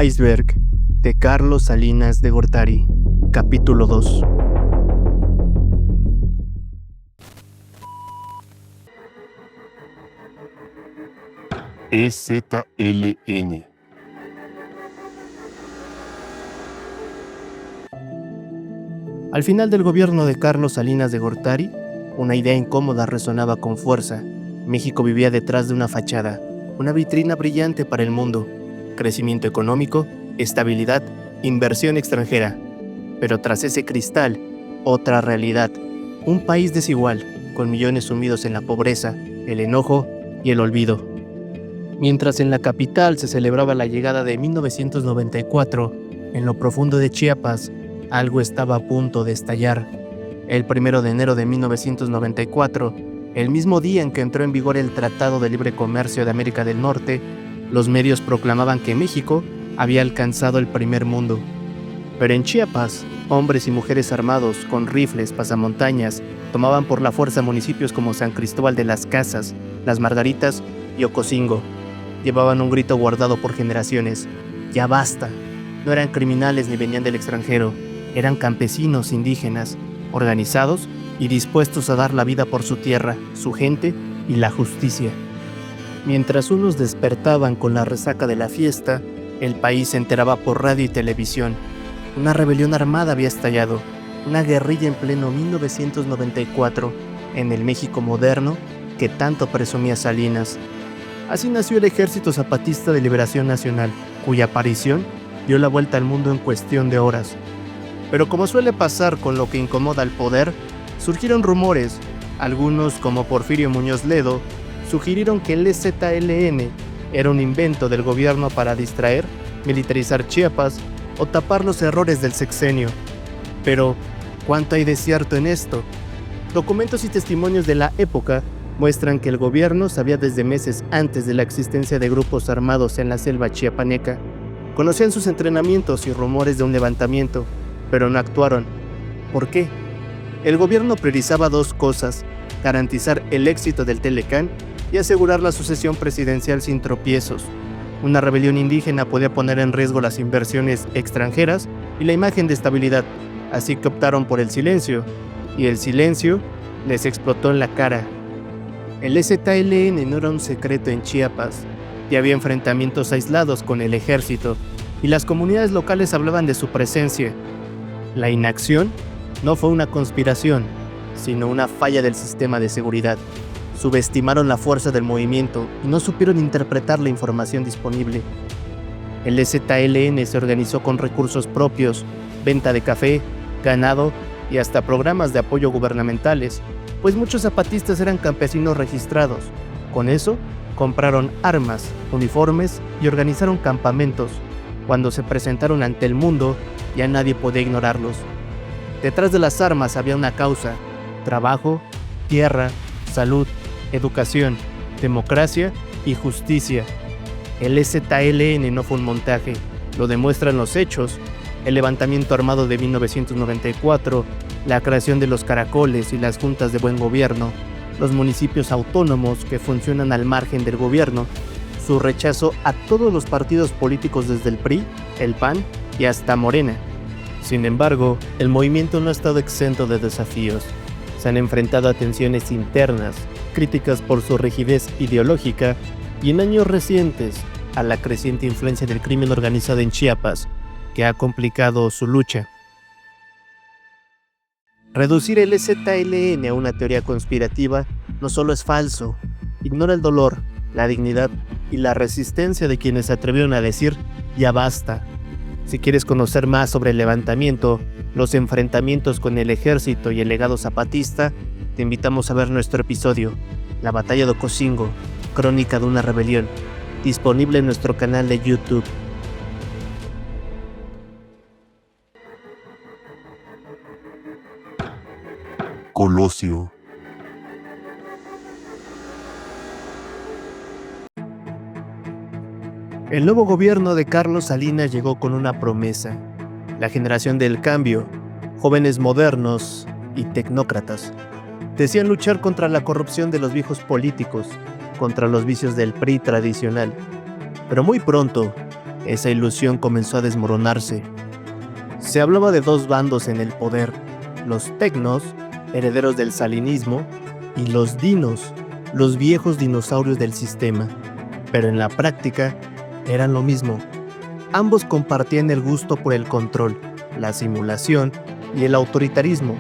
Iceberg, de Carlos Salinas de Gortari, capítulo 2. EZLN. Al final del gobierno de Carlos Salinas de Gortari, una idea incómoda resonaba con fuerza. México vivía detrás de una fachada, una vitrina brillante para el mundo, crecimiento económico, estabilidad, inversión extranjera. Pero tras ese cristal, otra realidad, un país desigual, con millones sumidos en la pobreza, el enojo y el olvido. Mientras en la capital se celebraba la llegada de 1994, en lo profundo de Chiapas, algo estaba a punto de estallar. El 1 de enero de 1994, el mismo día en que entró en vigor el Tratado de Libre Comercio de América del Norte, los medios proclamaban que México había alcanzado el primer mundo. Pero en Chiapas, hombres y mujeres armados con rifles, pasamontañas, tomaban por la fuerza municipios como San Cristóbal de las Casas, Las Margaritas y Ocosingo. Llevaban un grito guardado por generaciones: ¡ya basta! No eran criminales ni venían del extranjero, eran campesinos indígenas, organizados y dispuestos a dar la vida por su tierra, su gente y la justicia. Mientras unos despertaban con la resaca de la fiesta, el país se enteraba por radio y televisión. Una rebelión armada había estallado, una guerrilla en pleno 1994, en el México moderno que tanto presumía Salinas. Así nació el Ejército Zapatista de Liberación Nacional, cuya aparición dio la vuelta al mundo en cuestión de horas. Pero como suele pasar con lo que incomoda al poder, surgieron rumores. Algunos, como Porfirio Muñoz Ledo, sugirieron que el EZLN era un invento del gobierno para distraer, militarizar Chiapas o tapar los errores del sexenio. Pero, ¿cuánto hay de cierto en esto? Documentos y testimonios de la época muestran que el gobierno sabía desde meses antes de la existencia de grupos armados en la selva chiapaneca. Conocían sus entrenamientos y rumores de un levantamiento, pero no actuaron. ¿Por qué? El gobierno priorizaba dos cosas: garantizar el éxito del Telecán y asegurar la sucesión presidencial sin tropiezos. Una rebelión indígena podía poner en riesgo las inversiones extranjeras y la imagen de estabilidad, así que optaron por el silencio, y el silencio les explotó en la cara. El EZLN no era un secreto en Chiapas, ya había enfrentamientos aislados con el ejército, y las comunidades locales hablaban de su presencia. La inacción no fue una conspiración, sino una falla del sistema de seguridad. Subestimaron la fuerza del movimiento y no supieron interpretar la información disponible. El EZLN se organizó con recursos propios, venta de café, ganado y hasta programas de apoyo gubernamentales, pues muchos zapatistas eran campesinos registrados. Con eso, compraron armas, uniformes y organizaron campamentos. Cuando se presentaron ante el mundo, ya nadie podía ignorarlos. Detrás de las armas había una causa: trabajo, tierra, salud, educación, democracia y justicia. El EZLN no fue un montaje, lo demuestran los hechos: el levantamiento armado de 1994, la creación de los caracoles y las juntas de buen gobierno, los municipios autónomos que funcionan al margen del gobierno, su rechazo a todos los partidos políticos desde el PRI, el PAN y hasta Morena. Sin embargo, el movimiento no ha estado exento de desafíos. Se han enfrentado a tensiones internas, críticas por su rigidez ideológica y en años recientes a la creciente influencia del crimen organizado en Chiapas, que ha complicado su lucha. Reducir el EZLN a una teoría conspirativa no solo es falso, ignora el dolor, la dignidad y la resistencia de quienes se atrevieron a decir «ya basta». Si quieres conocer más sobre el levantamiento, los enfrentamientos con el ejército y el legado zapatista, te invitamos a ver nuestro episodio La Batalla de Ocosingo, crónica de una rebelión, disponible en nuestro canal de YouTube. Colosio. El nuevo gobierno de Carlos Salinas llegó con una promesa: la generación del cambio, jóvenes modernos y tecnócratas. Decían luchar contra la corrupción de los viejos políticos, contra los vicios del PRI tradicional. Pero muy pronto, esa ilusión comenzó a desmoronarse. Se hablaba de dos bandos en el poder, los tecnos, herederos del salinismo, y los dinos, los viejos dinosaurios del sistema. Pero en la práctica eran lo mismo. Ambos compartían el gusto por el control, la simulación y el autoritarismo,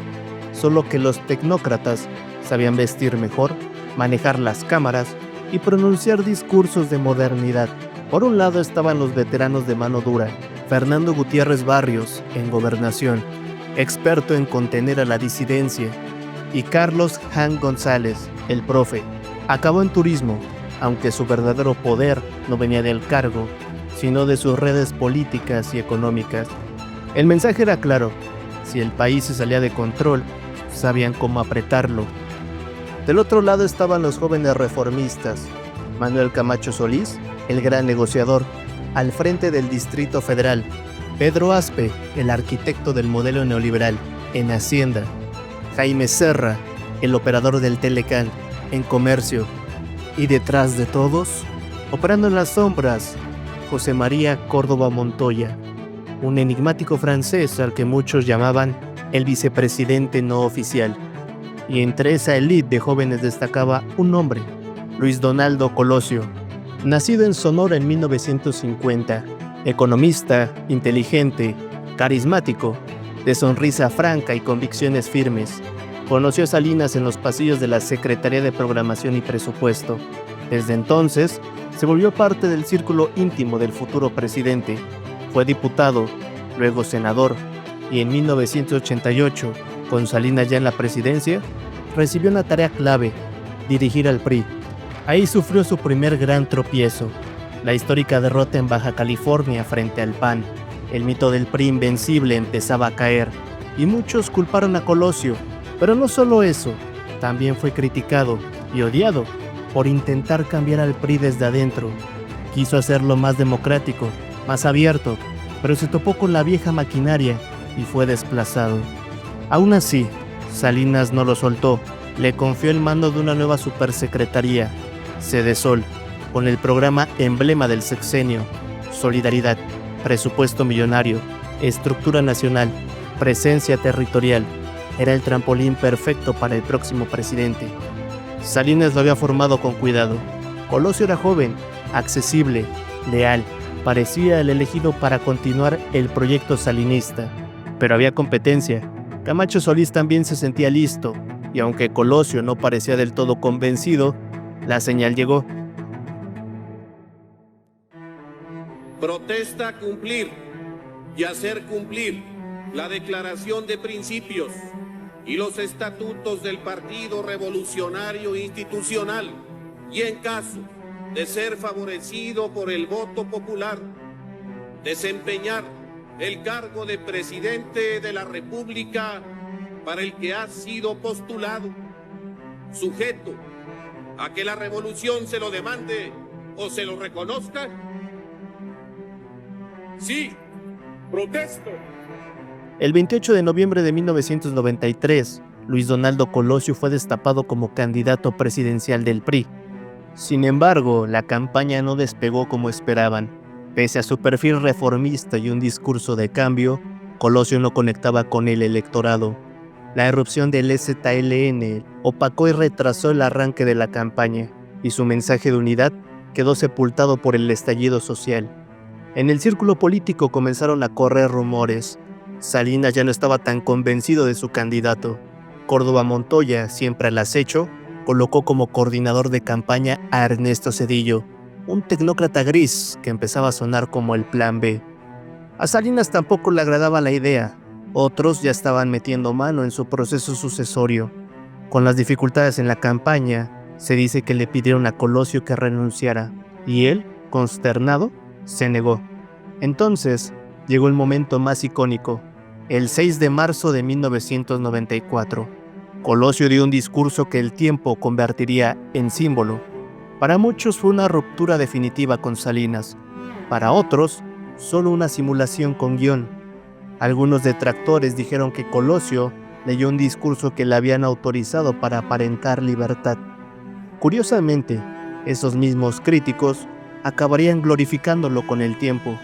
solo que los tecnócratas sabían vestir mejor, manejar las cámaras y pronunciar discursos de modernidad. Por un lado estaban los veteranos de mano dura, Fernando Gutiérrez Barrios, en gobernación, experto en contener a la disidencia, y Carlos Han González, el profe. Acabó en turismo, aunque su verdadero poder no venía del cargo, sino de sus redes políticas y económicas. El mensaje era claro: si el país se salía de control, sabían cómo apretarlo. Del otro lado estaban los jóvenes reformistas, Manuel Camacho Solís, el gran negociador, al frente del Distrito Federal, Pedro Aspe, el arquitecto del modelo neoliberal, en Hacienda, Jaime Serra, el operador del Telecán, en comercio, y detrás de todos, operando en las sombras, José María Córdoba Montoya, un enigmático francés al que muchos llamaban el vicepresidente no oficial. Y entre esa élite de jóvenes destacaba un hombre, Luis Donaldo Colosio, nacido en Sonora en 1950, economista, inteligente, carismático, de sonrisa franca y convicciones firmes. Conoció a Salinas en los pasillos de la Secretaría de Programación y Presupuesto. Desde entonces, se volvió parte del círculo íntimo del futuro presidente. Fue diputado, luego senador, y en 1988, con Salinas ya en la presidencia, recibió una tarea clave: dirigir al PRI. Ahí sufrió su primer gran tropiezo, la histórica derrota en Baja California frente al PAN. El mito del PRI invencible empezaba a caer, y muchos culparon a Colosio. Pero no solo eso, también fue criticado y odiado por intentar cambiar al PRI desde adentro. Quiso hacerlo más democrático, más abierto, pero se topó con la vieja maquinaria y fue desplazado. Aún así, Salinas no lo soltó, le confió el mando de una nueva supersecretaría, Sedesol, con el programa emblema del sexenio: solidaridad, presupuesto millonario, estructura nacional, presencia territorial. Era el trampolín perfecto para el próximo presidente. Salinas lo había formado con cuidado. Colosio era joven, accesible, leal. Parecía el elegido para continuar el proyecto salinista. Pero había competencia. Camacho Solís también se sentía listo, y aunque Colosio no parecía del todo convencido, la señal llegó. Protesta cumplir y hacer cumplir la Declaración de Principios y los estatutos del Partido Revolucionario Institucional, y en caso de ser favorecido por el voto popular, desempeñar el cargo de presidente de la República para el que ha sido postulado, sujeto a que la revolución se lo demande o se lo reconozca. Sí, protesto. El 28 de noviembre de 1993, Luis Donaldo Colosio fue destapado como candidato presidencial del PRI. Sin embargo, la campaña no despegó como esperaban. Pese a su perfil reformista y un discurso de cambio, Colosio no conectaba con el electorado. La erupción del EZLN opacó y retrasó el arranque de la campaña, y su mensaje de unidad quedó sepultado por el estallido social. En el círculo político comenzaron a correr rumores. Salinas ya no estaba tan convencido de su candidato. Córdoba Montoya, siempre al acecho, colocó como coordinador de campaña a Ernesto Zedillo, un tecnócrata gris que empezaba a sonar como el plan B. A Salinas tampoco le agradaba la idea. Otros ya estaban metiendo mano en su proceso sucesorio. Con las dificultades en la campaña, se dice que le pidieron a Colosio que renunciara, y él, consternado, se negó. Entonces, llegó el momento más icónico, el 6 de marzo de 1994. Colosio dio un discurso que el tiempo convertiría en símbolo. Para muchos fue una ruptura definitiva con Salinas. Para otros, solo una simulación con guión. Algunos detractores dijeron que Colosio leyó un discurso que le habían autorizado para aparentar libertad. Curiosamente, esos mismos críticos acabarían glorificándolo con el tiempo.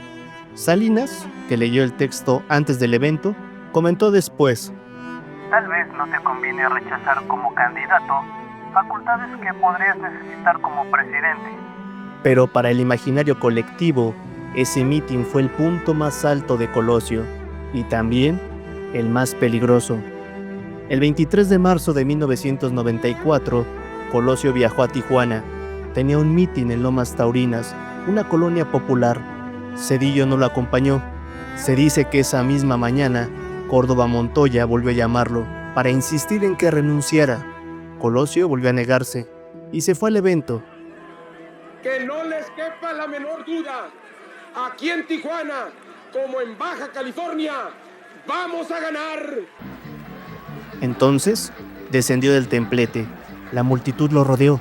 Salinas, que leyó el texto antes del evento, comentó después: tal vez no te conviene rechazar como candidato facultades que podrías necesitar como presidente. Pero para el imaginario colectivo, ese mitin fue el punto más alto de Colosio y también el más peligroso. El 23 de marzo de 1994, Colosio viajó a Tijuana. Tenía un mitin en Lomas Taurinas, una colonia popular. Zedillo no lo acompañó. Se dice que esa misma mañana, Córdoba Montoya volvió a llamarlo para insistir en que renunciara. Colosio volvió a negarse y se fue al evento. Que no les quepa la menor duda, aquí en Tijuana, como en Baja California, ¡vamos a ganar! Entonces, descendió del templete. La multitud lo rodeó.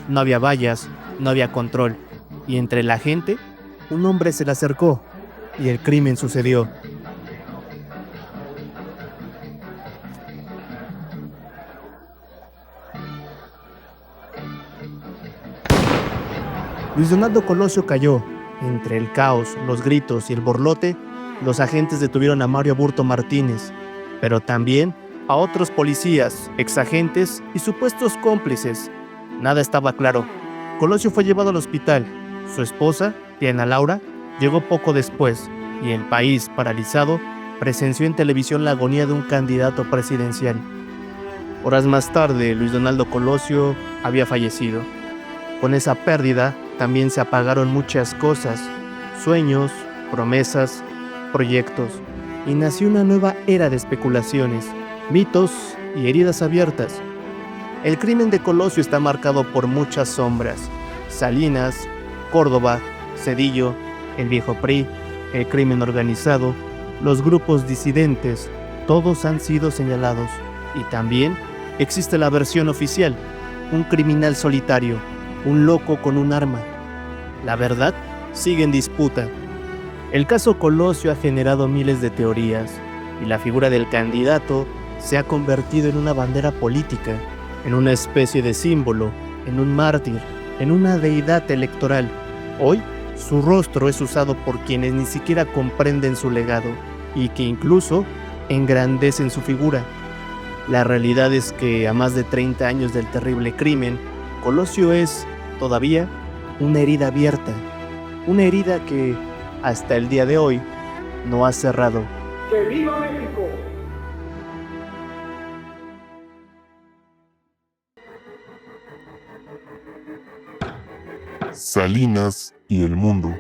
No había vallas, no había control. Y entre la gente, un hombre se le acercó y el crimen sucedió. Luis Donaldo Colosio cayó. Entre el caos, los gritos y el borlote, los agentes detuvieron a Mario Aburto Martínez, pero también a otros policías, exagentes y supuestos cómplices. Nada estaba claro. Colosio fue llevado al hospital. Su esposa, Diana Laura, llegó poco después, y el país, paralizado, presenció en televisión la agonía de un candidato presidencial. Horas más tarde, Luis Donaldo Colosio había fallecido. Con esa pérdida, también se apagaron muchas cosas, sueños, promesas, proyectos, y nació una nueva era de especulaciones, mitos y heridas abiertas. El crimen de Colosio está marcado por muchas sombras: Salinas, Córdoba, Zedillo, el viejo PRI, el crimen organizado, los grupos disidentes, todos han sido señalados. Y también existe la versión oficial: un criminal solitario, un loco con un arma. La verdad sigue en disputa. El caso Colosio ha generado miles de teorías, y la figura del candidato se ha convertido en una bandera política, en una especie de símbolo, en un mártir, en una deidad electoral. Hoy, su rostro es usado por quienes ni siquiera comprenden su legado, y que incluso engrandecen su figura. La realidad es que a más de 30 años del terrible crimen, Colosio es, todavía, una herida abierta, una herida que, hasta el día de hoy, no ha cerrado. ¡Que viva México! Salinas y el mundo.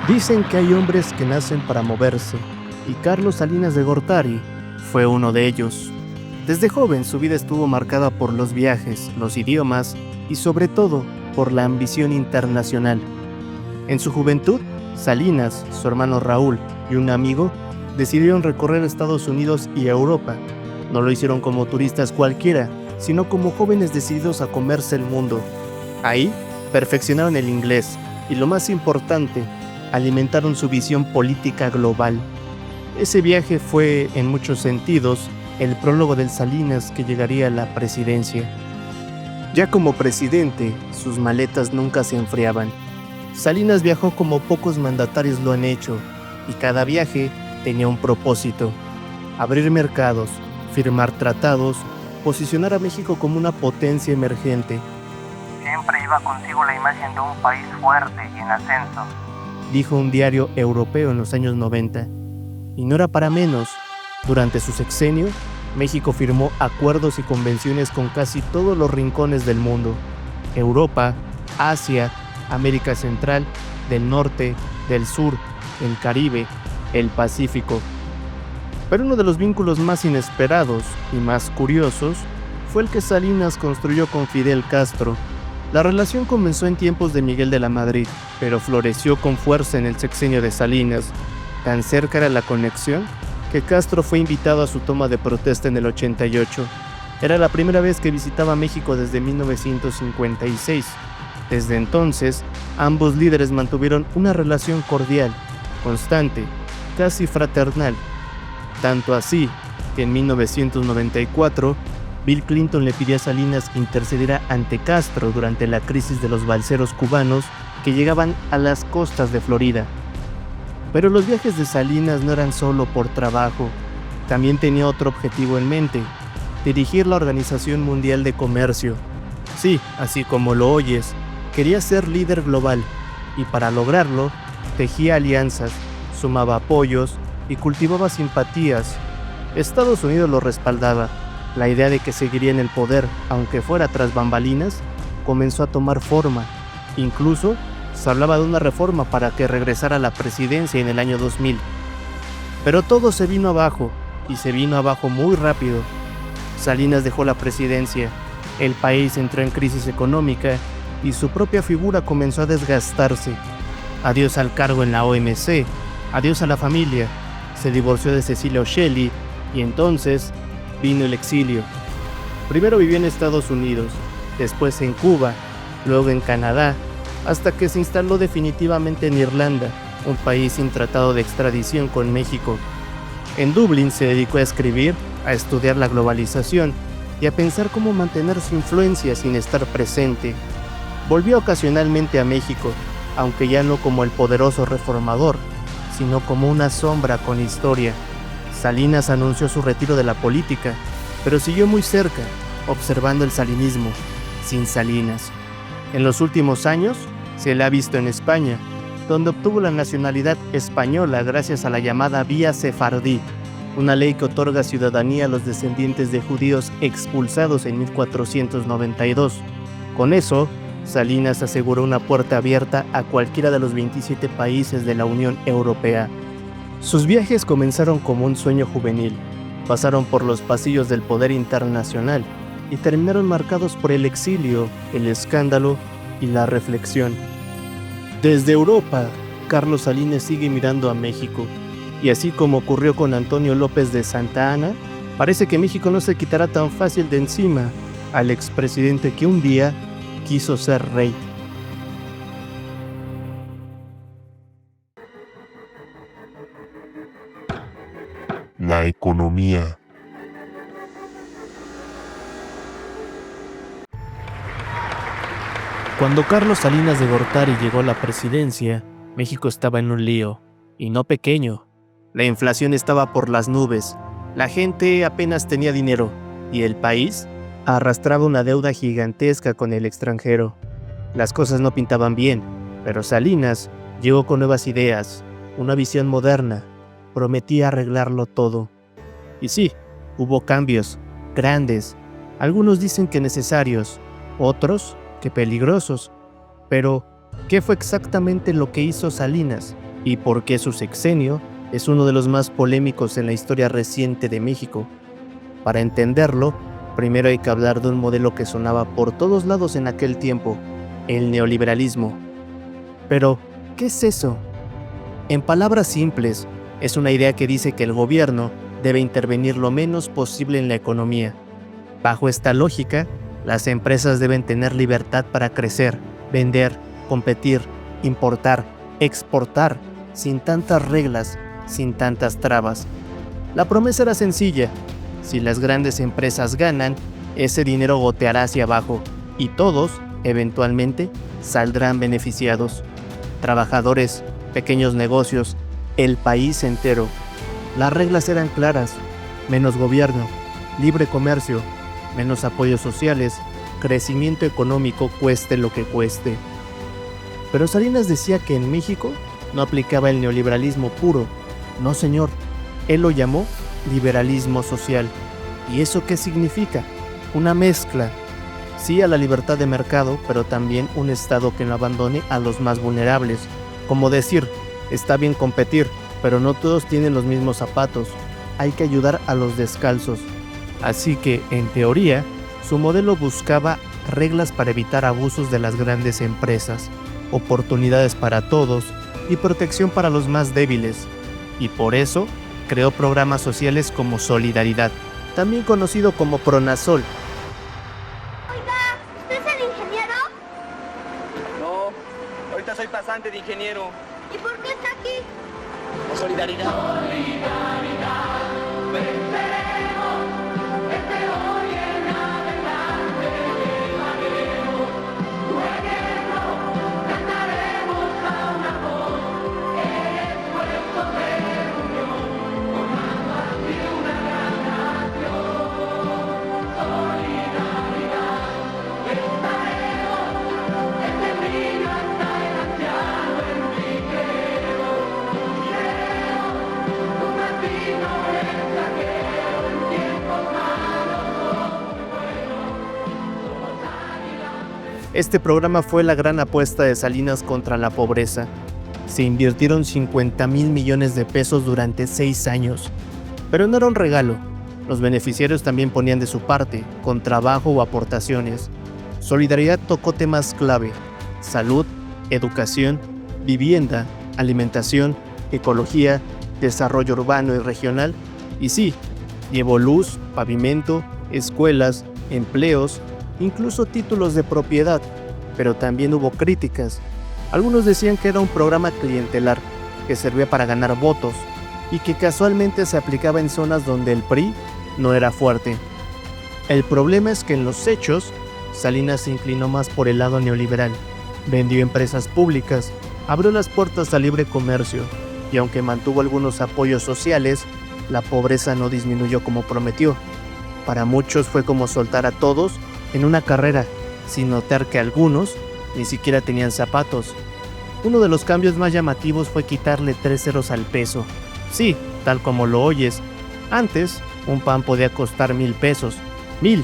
Dicen que hay hombres que nacen para moverse, y Carlos Salinas de Gortari fue uno de ellos. Desde joven su vida estuvo marcada por los viajes, los idiomas y sobre todo por la ambición internacional. En su juventud, Salinas, su hermano Raúl y un amigo decidieron recorrer Estados Unidos y Europa. No lo hicieron como turistas cualquiera, sino como jóvenes decididos a comerse el mundo. Ahí perfeccionaron el inglés y, lo más importante, alimentaron su visión política global. Ese viaje fue, en muchos sentidos, el prólogo del Salinas que llegaría a la presidencia. Ya como presidente, sus maletas nunca se enfriaban. Salinas viajó como pocos mandatarios lo han hecho, y cada viaje tenía un propósito: abrir mercados, firmar tratados, posicionar a México como una potencia emergente. Siempre iba consigo la imagen de un país fuerte y en ascenso, dijo un diario europeo en los años 90. Y no era para menos. Durante su sexenio, México firmó acuerdos y convenciones con casi todos los rincones del mundo: Europa, Asia, América Central, del Norte, del Sur, el Caribe, el Pacífico. Pero uno de los vínculos más inesperados y más curiosos fue el que Salinas construyó con Fidel Castro. La relación comenzó en tiempos de Miguel de la Madrid, pero floreció con fuerza en el sexenio de Salinas. Tan cerca era la conexión que Castro fue invitado a su toma de protesta en el 88. Era la primera vez que visitaba México desde 1956. Desde entonces, ambos líderes mantuvieron una relación cordial, constante, casi fraternal. Tanto así que en 1994, Bill Clinton le pidió a Salinas que intercediera ante Castro durante la crisis de los balseros cubanos que llegaban a las costas de Florida. Pero los viajes de Salinas no eran solo por trabajo, también tenía otro objetivo en mente: dirigir la Organización Mundial de Comercio. Sí, así como lo oyes, quería ser líder global, y para lograrlo, tejía alianzas, sumaba apoyos y cultivaba simpatías. Estados Unidos lo respaldaba. La idea de que seguiría en el poder, aunque fuera tras bambalinas, comenzó a tomar forma. Incluso se hablaba de una reforma para que regresara a la presidencia en el año 2000. Pero todo se vino abajo, y se vino abajo muy rápido. Salinas dejó la presidencia, el país entró en crisis económica y su propia figura comenzó a desgastarse. Adiós al cargo en la OMC, adiós a la familia, se divorció de Cecilia O'Shelley y entonces vino el exilio. Primero vivió en Estados Unidos, después en Cuba, luego en Canadá, hasta que se instaló definitivamente en Irlanda, un país sin tratado de extradición con México. En Dublín se dedicó a escribir, a estudiar la globalización y a pensar cómo mantener su influencia sin estar presente. Volvió ocasionalmente a México, aunque ya no como el poderoso reformador, sino como una sombra con historia. Salinas anunció su retiro de la política, pero siguió muy cerca, observando el salinismo, sin Salinas. En los últimos años, se le ha visto en España, donde obtuvo la nacionalidad española gracias a la llamada Vía Sefardí, una ley que otorga ciudadanía a los descendientes de judíos expulsados en 1492. Con eso, Salinas aseguró una puerta abierta a cualquiera de los 27 países de la Unión Europea. Sus viajes comenzaron como un sueño juvenil, pasaron por los pasillos del poder internacional y terminaron marcados por el exilio, el escándalo y la reflexión. Desde Europa, Carlos Salinas sigue mirando a México, y así como ocurrió con Antonio López de Santa Anna, parece que México no se quitará tan fácil de encima al expresidente que un día quiso ser rey. La economía. Cuando Carlos Salinas de Gortari llegó a la presidencia, México estaba en un lío, y no pequeño. La inflación estaba por las nubes, la gente apenas tenía dinero, y el país arrastraba una deuda gigantesca con el extranjero. Las cosas no pintaban bien, pero Salinas llegó con nuevas ideas, una visión moderna, prometía arreglarlo todo. Y sí, hubo cambios, grandes, algunos dicen que necesarios, otros que peligrosos. Pero, ¿qué fue exactamente lo que hizo Salinas? ¿Y por qué su sexenio es uno de los más polémicos en la historia reciente de México? Para entenderlo, primero hay que hablar de un modelo que sonaba por todos lados en aquel tiempo, el neoliberalismo. Pero, ¿qué es eso? En palabras simples, es una idea que dice que el gobierno debe intervenir lo menos posible en la economía. Bajo esta lógica, las empresas deben tener libertad para crecer, vender, competir, importar, exportar, sin tantas reglas, sin tantas trabas. La promesa era sencilla: si las grandes empresas ganan, ese dinero goteará hacia abajo y todos, eventualmente, saldrán beneficiados. Trabajadores, pequeños negocios, el país entero. Las reglas eran claras: menos gobierno, libre comercio, menos apoyos sociales, crecimiento económico cueste lo que cueste. Pero Salinas decía que en México no aplicaba el neoliberalismo puro. No, señor, él lo llamó liberalismo social. ¿Y eso qué significa? Una mezcla. Sí a la libertad de mercado, pero también un Estado que no abandone a los más vulnerables. Como decir, está bien competir, pero no todos tienen los mismos zapatos. Hay que ayudar a los descalzos. Así que, en teoría, su modelo buscaba reglas para evitar abusos de las grandes empresas, oportunidades para todos y protección para los más débiles. Y por eso, creó programas sociales como Solidaridad, también conocido como Pronasol. Oiga, ¿usted es el ingeniero? No, ahorita soy pasante de ingeniero. ¿Y por qué está aquí? Por solidaridad. Este programa fue la gran apuesta de Salinas contra la pobreza. Se invirtieron 50,000 millones de pesos durante 6 años. Pero no era un regalo. Los beneficiarios también ponían de su parte, con trabajo o aportaciones. Solidaridad tocó temas clave: salud, educación, vivienda, alimentación, ecología, desarrollo urbano y regional. Y sí, llevó luz, pavimento, escuelas, empleos, incluso títulos de propiedad. Pero también hubo críticas. Algunos decían que era un programa clientelar, que servía para ganar votos, y que casualmente se aplicaba en zonas donde el PRI no era fuerte. El problema es que en los hechos, Salinas se inclinó más por el lado neoliberal. Vendió empresas públicas, abrió las puertas al libre comercio, y aunque mantuvo algunos apoyos sociales, la pobreza no disminuyó como prometió. Para muchos fue como soltar a todos en una carrera, sin notar que algunos ni siquiera tenían zapatos. Uno de los cambios más llamativos fue quitarle 3 ceros al peso. Sí, tal como lo oyes. Antes, un pan podía costar 1,000 pesos. 1,000.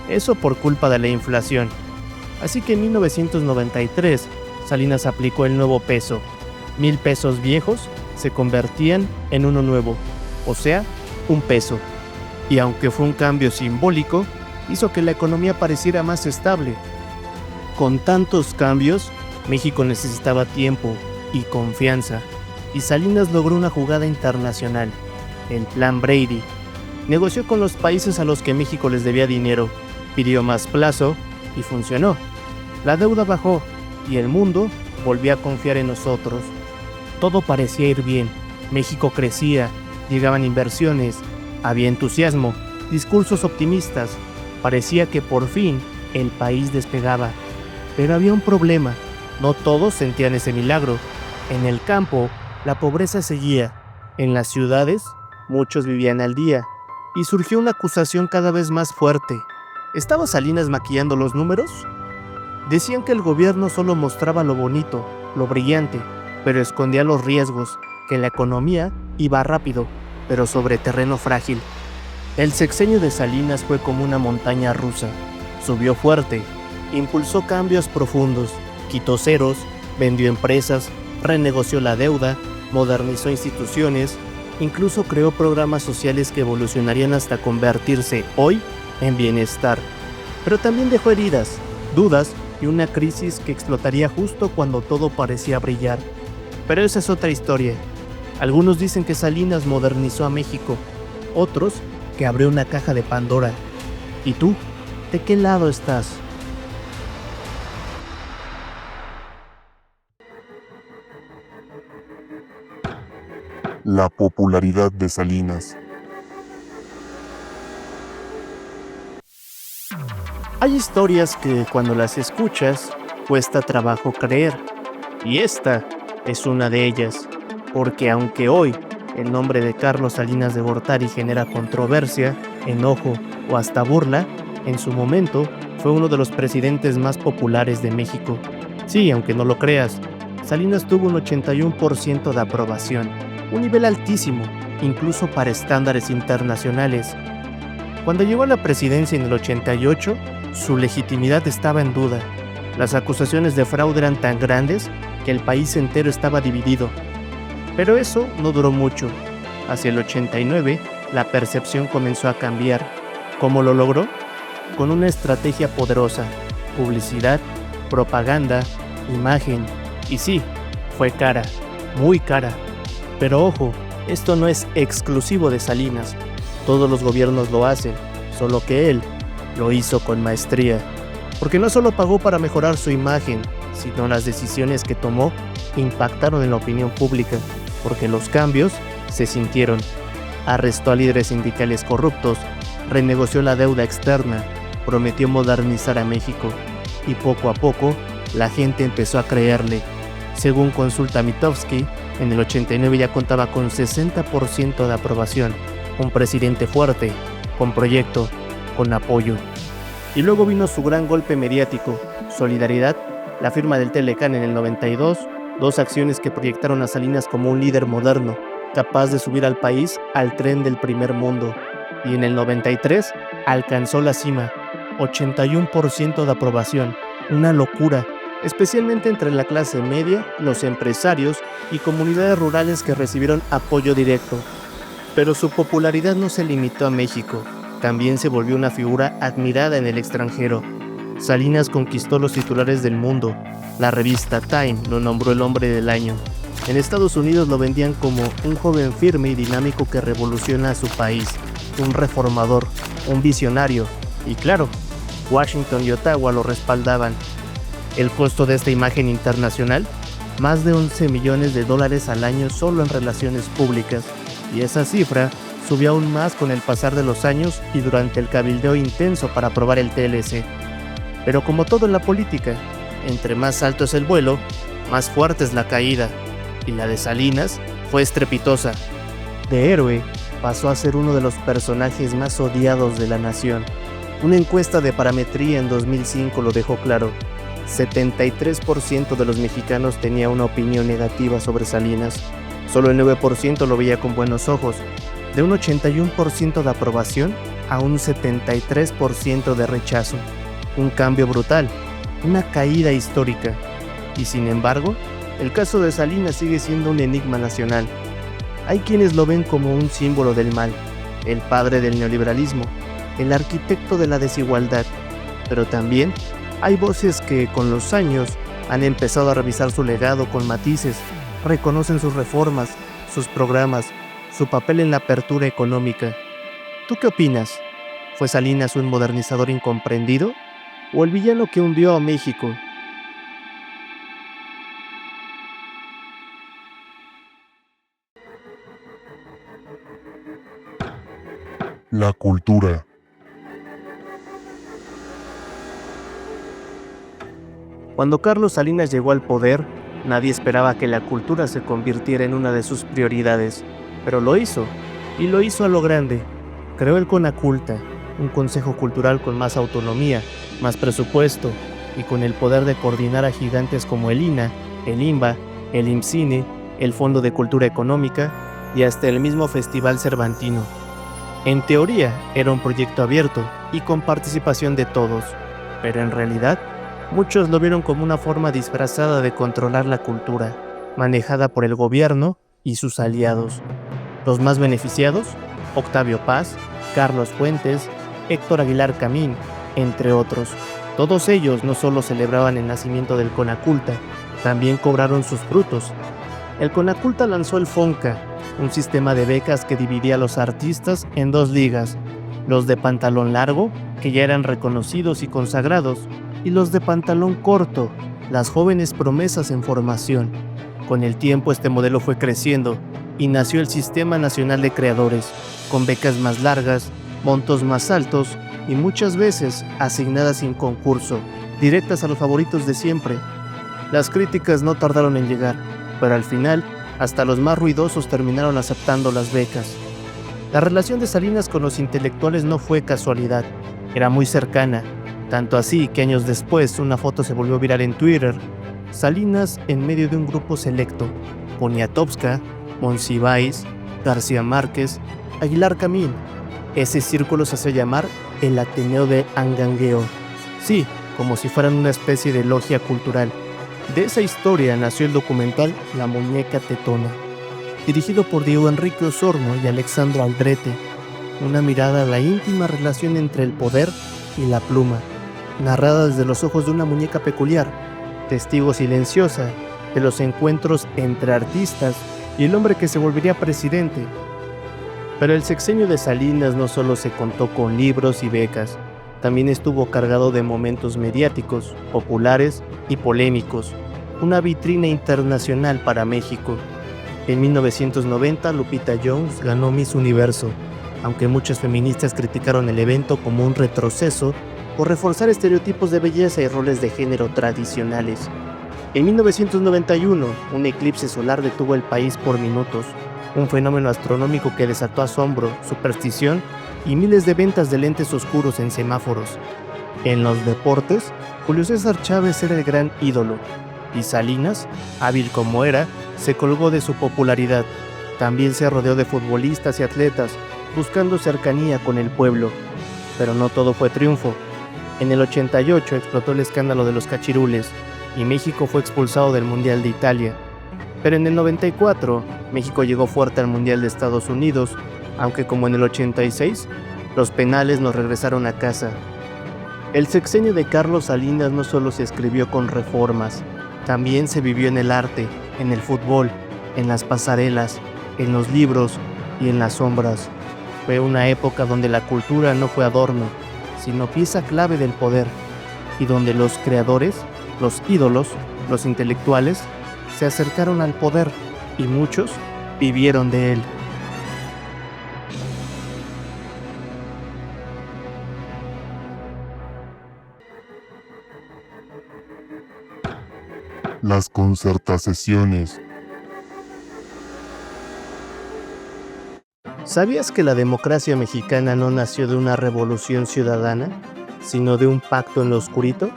Eso por culpa de la inflación. Así que en 1993, Salinas aplicó el nuevo peso. 1,000 pesos viejos se convertían en uno nuevo, o sea, 1 peso. Y aunque fue un cambio simbólico, hizo que la economía pareciera más estable. Con tantos cambios, México necesitaba tiempo y confianza, y Salinas logró una jugada internacional, el Plan Brady. Negoció con los países a los que México les debía dinero, pidió más plazo y funcionó. La deuda bajó y el mundo volvió a confiar en nosotros. Todo parecía ir bien, México crecía, llegaban inversiones, había entusiasmo, discursos optimistas. Parecía que por fin el país despegaba. Pero había un problema, no todos sentían ese milagro. En el campo, la pobreza seguía. En las ciudades, muchos vivían al día. Y surgió una acusación cada vez más fuerte. ¿Estaba Salinas maquillando los números? Decían que el gobierno solo mostraba lo bonito, lo brillante, pero escondía los riesgos, que la economía iba rápido, pero sobre terreno frágil. El sexenio de Salinas fue como una montaña rusa. Subió fuerte, impulsó cambios profundos, quitó ceros, vendió empresas, renegoció la deuda, modernizó instituciones, incluso creó programas sociales que evolucionarían hasta convertirse hoy en bienestar. Pero también dejó heridas, dudas y una crisis que explotaría justo cuando todo parecía brillar. Pero esa es otra historia. Algunos dicen que Salinas modernizó a México, otros que abrió una caja de Pandora. ¿Y tú? ¿De qué lado estás? La popularidad de Salinas. Hay historias que cuando las escuchas cuesta trabajo creer, y esta es una de ellas, porque aunque hoy el nombre de Carlos Salinas de Gortari genera controversia, enojo o hasta burla, en su momento fue uno de los presidentes más populares de México. Sí, aunque no lo creas, Salinas tuvo un 81% de aprobación, un nivel altísimo, incluso para estándares internacionales. Cuando llegó a la presidencia en el 88, su legitimidad estaba en duda. Las acusaciones de fraude eran tan grandes que el país entero estaba dividido. Pero eso no duró mucho. Hacia el 89, la percepción comenzó a cambiar. ¿Cómo lo logró? Con una estrategia poderosa: publicidad, propaganda, imagen. Y sí, fue cara, muy cara. Pero ojo, esto no es exclusivo de Salinas. Todos los gobiernos lo hacen, solo que él lo hizo con maestría. Porque no solo pagó para mejorar su imagen, sino las decisiones que tomó impactaron en la opinión pública, porque los cambios se sintieron. Arrestó a líderes sindicales corruptos, renegoció la deuda externa, prometió modernizar a México, y poco a poco la gente empezó a creerle. Según Consulta Mitofsky, en el 89 ya contaba con 60% de aprobación, un presidente fuerte, con proyecto, con apoyo. Y luego vino su gran golpe mediático, Solidaridad, la firma del Telecán en el 92, dos acciones que proyectaron a Salinas como un líder moderno, capaz de subir al país al tren del primer mundo. Y en el 93 alcanzó la cima, 81% de aprobación, Una locura, especialmente entre la clase media, los empresarios y comunidades rurales que recibieron apoyo directo. Pero su popularidad no se limitó a México, también se volvió una figura admirada en el extranjero. Salinas conquistó los titulares del mundo. La revista Time lo nombró el hombre del año. En Estados Unidos lo vendían como un joven firme y dinámico que revoluciona a su país, un reformador, un visionario. Y claro, Washington y Ottawa lo respaldaban. El costo de esta imagen internacional, más de 11 millones de dólares al año solo en relaciones públicas. Y esa cifra subió aún más con el pasar de los años y durante el cabildeo intenso para aprobar el TLC. Pero como todo en la política, entre más alto es el vuelo, más fuerte es la caída. Y la de Salinas fue estrepitosa. De héroe, pasó a ser uno de los personajes más odiados de la nación. Una encuesta de Parametría en 2005 lo dejó claro. 73% de los mexicanos tenía una opinión negativa sobre Salinas. Solo el 9% lo veía con buenos ojos. De un 81% de aprobación a un 73% de rechazo. Un cambio brutal, una caída histórica. Y sin embargo, el caso de Salinas sigue siendo un enigma nacional. Hay quienes lo ven como un símbolo del mal, el padre del neoliberalismo, el arquitecto de la desigualdad. Pero también hay voces que, con los años, han empezado a revisar su legado con matices, reconocen sus reformas, sus programas, su papel en la apertura económica. ¿Tú qué opinas? ¿Fue Salinas un modernizador incomprendido? ¿O el villano que hundió a México? La cultura. Cuando Carlos Salinas llegó al poder, nadie esperaba que la cultura se convirtiera en una de sus prioridades, pero lo hizo, y lo hizo a lo grande. Creó el CONACULTA, un consejo cultural con más autonomía, más presupuesto, y con el poder de coordinar a gigantes como el INA, el INBA, el IMCINE, el Fondo de Cultura Económica y hasta el mismo Festival Cervantino. En teoría, era un proyecto abierto y con participación de todos, pero en realidad, muchos lo vieron como una forma disfrazada de controlar la cultura, manejada por el gobierno y sus aliados. Los más beneficiados, Octavio Paz, Carlos Fuentes, Héctor Aguilar Camín, entre otros. Todos ellos no solo celebraban el nacimiento del CONACULTA, también cobraron sus frutos. El CONACULTA lanzó el FONCA, un sistema de becas que dividía a los artistas en dos ligas, los de pantalón largo, que ya eran reconocidos y consagrados, y los de pantalón corto, las jóvenes promesas en formación. Con el tiempo este modelo fue creciendo y nació el Sistema Nacional de Creadores, con becas más largas, montos más altos y muchas veces asignadas sin concurso, directas a los favoritos de siempre. Las críticas no tardaron en llegar, pero al final, hasta los más ruidosos terminaron aceptando las becas. La relación de Salinas con los intelectuales no fue casualidad, era muy cercana, tanto así que años después una foto se volvió viral en Twitter. Salinas en medio de un grupo selecto, Poniatowska, Monsiváis, García Márquez, Aguilar Camín. Ese círculo se hace llamar el Ateneo de Angangueo. Sí, como si fueran una especie de logia cultural. De esa historia nació el documental La Muñeca Tetona, dirigido por Diego Enrique Osorno y Alexandro Aldrete. Una mirada a la íntima relación entre el poder y la pluma, narrada desde los ojos de una muñeca peculiar, testigo silenciosa de los encuentros entre artistas y el hombre que se volvería presidente. Pero el sexenio de Salinas no solo se contó con libros y becas, también estuvo cargado de momentos mediáticos, populares y polémicos, una vitrina internacional para México. En 1990, Lupita Jones ganó Miss Universo, aunque muchas feministas criticaron el evento como un retroceso por reforzar estereotipos de belleza y roles de género tradicionales. En 1991, un eclipse solar detuvo el país por minutos, un fenómeno astronómico que desató asombro, superstición y miles de ventas de lentes oscuros en semáforos. En los deportes, Julio César Chávez era el gran ídolo, y Salinas, hábil como era, se colgó de su popularidad. También se rodeó de futbolistas y atletas, buscando cercanía con el pueblo. Pero no todo fue triunfo. En el 88 explotó el escándalo de los cachirules y México fue expulsado del Mundial de Italia. Pero en el 94, México llegó fuerte al Mundial de Estados Unidos, aunque como en el 86, los penales nos regresaron a casa. El sexenio de Carlos Salinas no solo se escribió con reformas, también se vivió en el arte, en el fútbol, en las pasarelas, en los libros y en las sombras. Fue una época donde la cultura no fue adorno, sino pieza clave del poder, y donde los creadores, los ídolos, los intelectuales, se acercaron al poder y muchos vivieron de él. Las concertaciones. ¿Sabías que la democracia mexicana no nació de una revolución ciudadana, sino de un pacto en lo oscurito?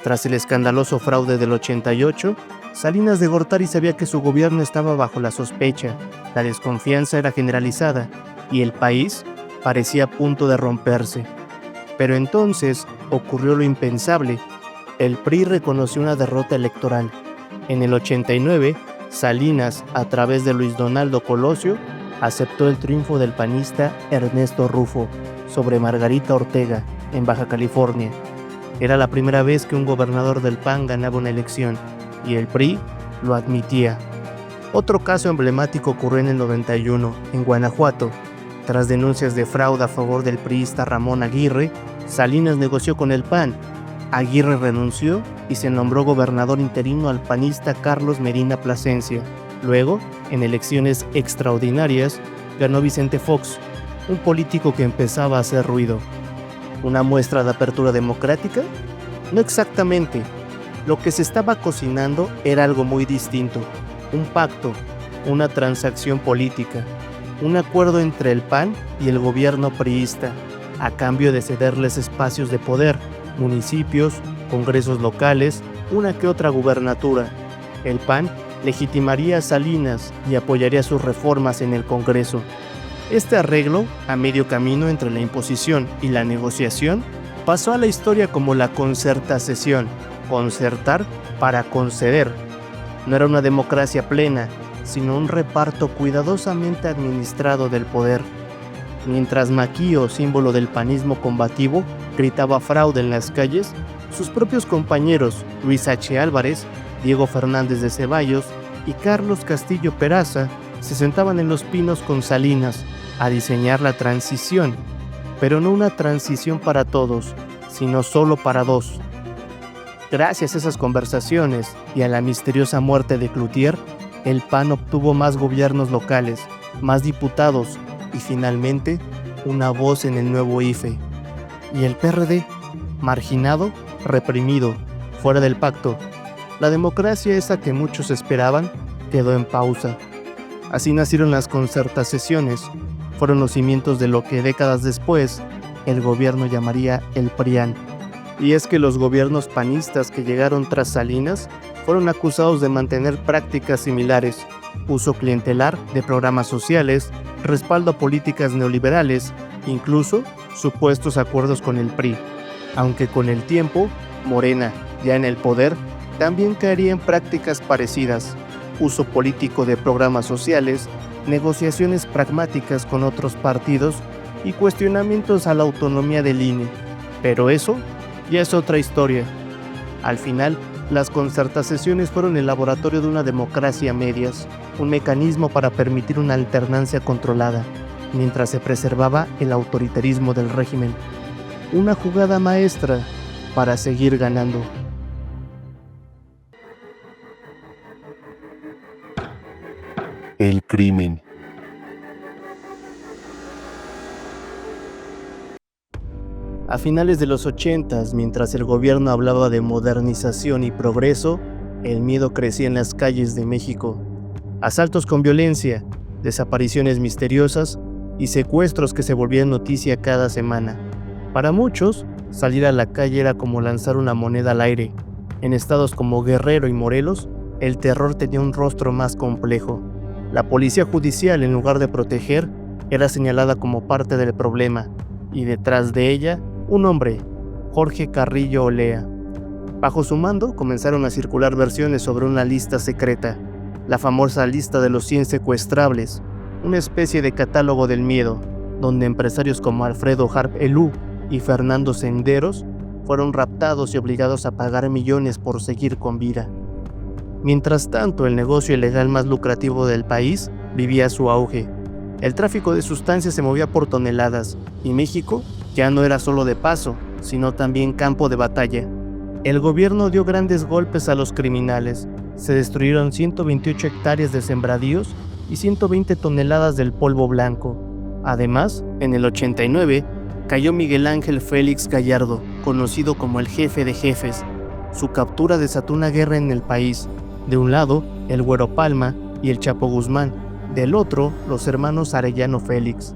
Tras el escandaloso fraude del 88, Salinas de Gortari sabía que su gobierno estaba bajo la sospecha, la desconfianza era generalizada y el país parecía a punto de romperse. Pero entonces ocurrió lo impensable. El PRI reconoció una derrota electoral. En el 89, Salinas, a través de Luis Donaldo Colosio, aceptó el triunfo del panista Ernesto Rufo sobre Margarita Ortega en Baja California. Era la primera vez que un gobernador del PAN ganaba una elección y el PRI lo admitía. Otro caso emblemático ocurrió en el 91, en Guanajuato. Tras denuncias de fraude a favor del priista Ramón Aguirre, Salinas negoció con el PAN. Aguirre renunció y se nombró gobernador interino al panista Carlos Medina Plasencia. Luego, en elecciones extraordinarias, ganó Vicente Fox, un político que empezaba a hacer ruido. ¿Una muestra de apertura democrática? No exactamente. Lo que se estaba cocinando era algo muy distinto. Un pacto, una transacción política, un acuerdo entre el PAN y el gobierno priista, a cambio de cederles espacios de poder, municipios, congresos locales, una que otra gubernatura. El PAN legitimaría a Salinas y apoyaría sus reformas en el Congreso. Este arreglo, a medio camino entre la imposición y la negociación, pasó a la historia como la concertación, concertar para conceder. No era una democracia plena, sino un reparto cuidadosamente administrado del poder. Mientras Maquío, símbolo del panismo combativo, gritaba fraude en las calles, sus propios compañeros Luis H. Álvarez, Diego Fernández de Ceballos y Carlos Castillo Peraza se sentaban en Los Pinos con Salinas a diseñar la transición, pero no una transición para todos, sino solo para dos. Gracias a esas conversaciones y a la misteriosa muerte de Cloutier, el PAN obtuvo más gobiernos locales, más diputados y finalmente una voz en el nuevo IFE. Y el PRD, marginado, reprimido, fuera del pacto. La democracia esa que muchos esperaban quedó en pausa. Así nacieron las concertaciones, fueron los cimientos de lo que décadas después el gobierno llamaría el PRIAN. Y es que los gobiernos panistas que llegaron tras Salinas fueron acusados de mantener prácticas similares, uso clientelar de programas sociales, respaldo a políticas neoliberales, incluso supuestos acuerdos con el PRI. Aunque con el tiempo, Morena, ya en el poder, también caería en prácticas parecidas, uso político de programas sociales, negociaciones pragmáticas con otros partidos y cuestionamientos a la autonomía del INE. Pero eso ya es otra historia. Al final, las concertaciones fueron el laboratorio de una democracia a medias, un mecanismo para permitir una alternancia controlada, mientras se preservaba el autoritarismo del régimen. Una jugada maestra para seguir ganando. El crimen. A finales de los 80s, mientras el gobierno hablaba de modernización y progreso, el miedo crecía en las calles de México. Asaltos con violencia, desapariciones misteriosas y secuestros que se volvían noticia cada semana. Para muchos, salir a la calle era como lanzar una moneda al aire. En estados como Guerrero y Morelos, el terror tenía un rostro más complejo. La policía judicial, en lugar de proteger, era señalada como parte del problema, y detrás de ella, un hombre, Jorge Carrillo Olea. Bajo su mando comenzaron a circular versiones sobre una lista secreta, la famosa lista de los 100 secuestrables, una especie de catálogo del miedo, donde empresarios como Alfredo Harp Elú y Fernando Senderos fueron raptados y obligados a pagar millones por seguir con vida. Mientras tanto, el negocio ilegal más lucrativo del país vivía su auge. El tráfico de sustancias se movía por toneladas, y México ya no era solo de paso, sino también campo de batalla. El gobierno dio grandes golpes a los criminales. Se destruyeron 128 hectáreas de sembradíos y 120 toneladas del polvo blanco. Además, en el 89, cayó Miguel Ángel Félix Gallardo, conocido como el jefe de jefes. Su captura desató una guerra en el país. De un lado, el Güero Palma y el Chapo Guzmán. Del otro, los hermanos Arellano Félix.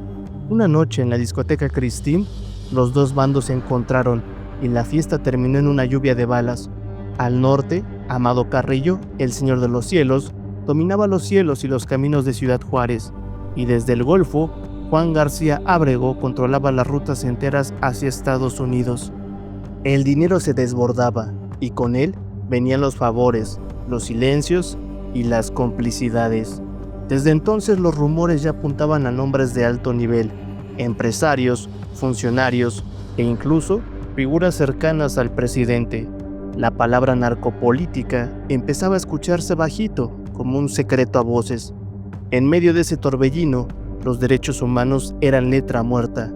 Una noche en la discoteca Cristín, los dos bandos se encontraron y la fiesta terminó en una lluvia de balas. Al norte, Amado Carrillo, el Señor de los Cielos, dominaba los cielos y los caminos de Ciudad Juárez, y desde el Golfo, Juan García Ábrego controlaba las rutas enteras hacia Estados Unidos. El dinero se desbordaba, y con él venían los favores, los silencios y las complicidades. Desde entonces los rumores ya apuntaban a nombres de alto nivel, empresarios, funcionarios e incluso figuras cercanas al presidente. La palabra narcopolítica empezaba a escucharse bajito, como un secreto a voces. En medio de ese torbellino, los derechos humanos eran letra muerta.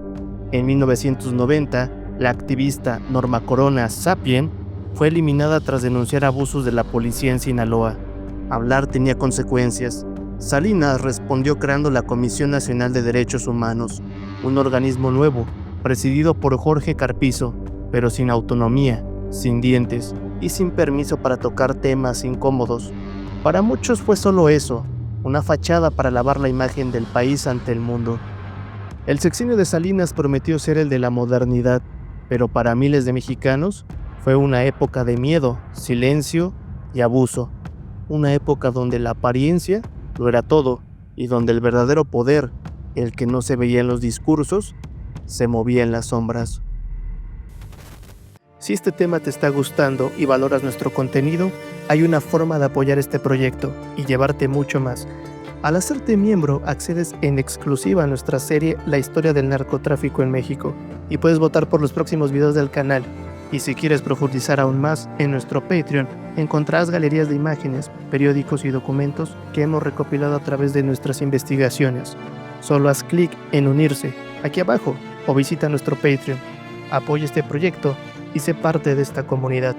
En 1990, la activista Norma Corona Sapien fue eliminada tras denunciar abusos de la policía en Sinaloa. Hablar tenía consecuencias. Salinas respondió creando la Comisión Nacional de Derechos Humanos, un organismo nuevo, presidido por Jorge Carpizo, pero sin autonomía, sin dientes y sin permiso para tocar temas incómodos. Para muchos fue solo eso, una fachada para lavar la imagen del país ante el mundo. El sexenio de Salinas prometió ser el de la modernidad, pero para miles de mexicanos fue una época de miedo, silencio y abuso. Una época donde la apariencia lo era todo y donde el verdadero poder, el que no se veía en los discursos, se movía en las sombras. Si este tema te está gustando y valoras nuestro contenido, hay una forma de apoyar este proyecto y llevarte mucho más. Al hacerte miembro, accedes en exclusiva a nuestra serie La historia del narcotráfico en México y puedes votar por los próximos videos del canal. Y si quieres profundizar aún más, en nuestro Patreon encontrarás galerías de imágenes, periódicos y documentos que hemos recopilado a través de nuestras investigaciones. Solo haz clic en unirse aquí abajo o visita nuestro Patreon. Apoya este proyecto y sé parte de esta comunidad.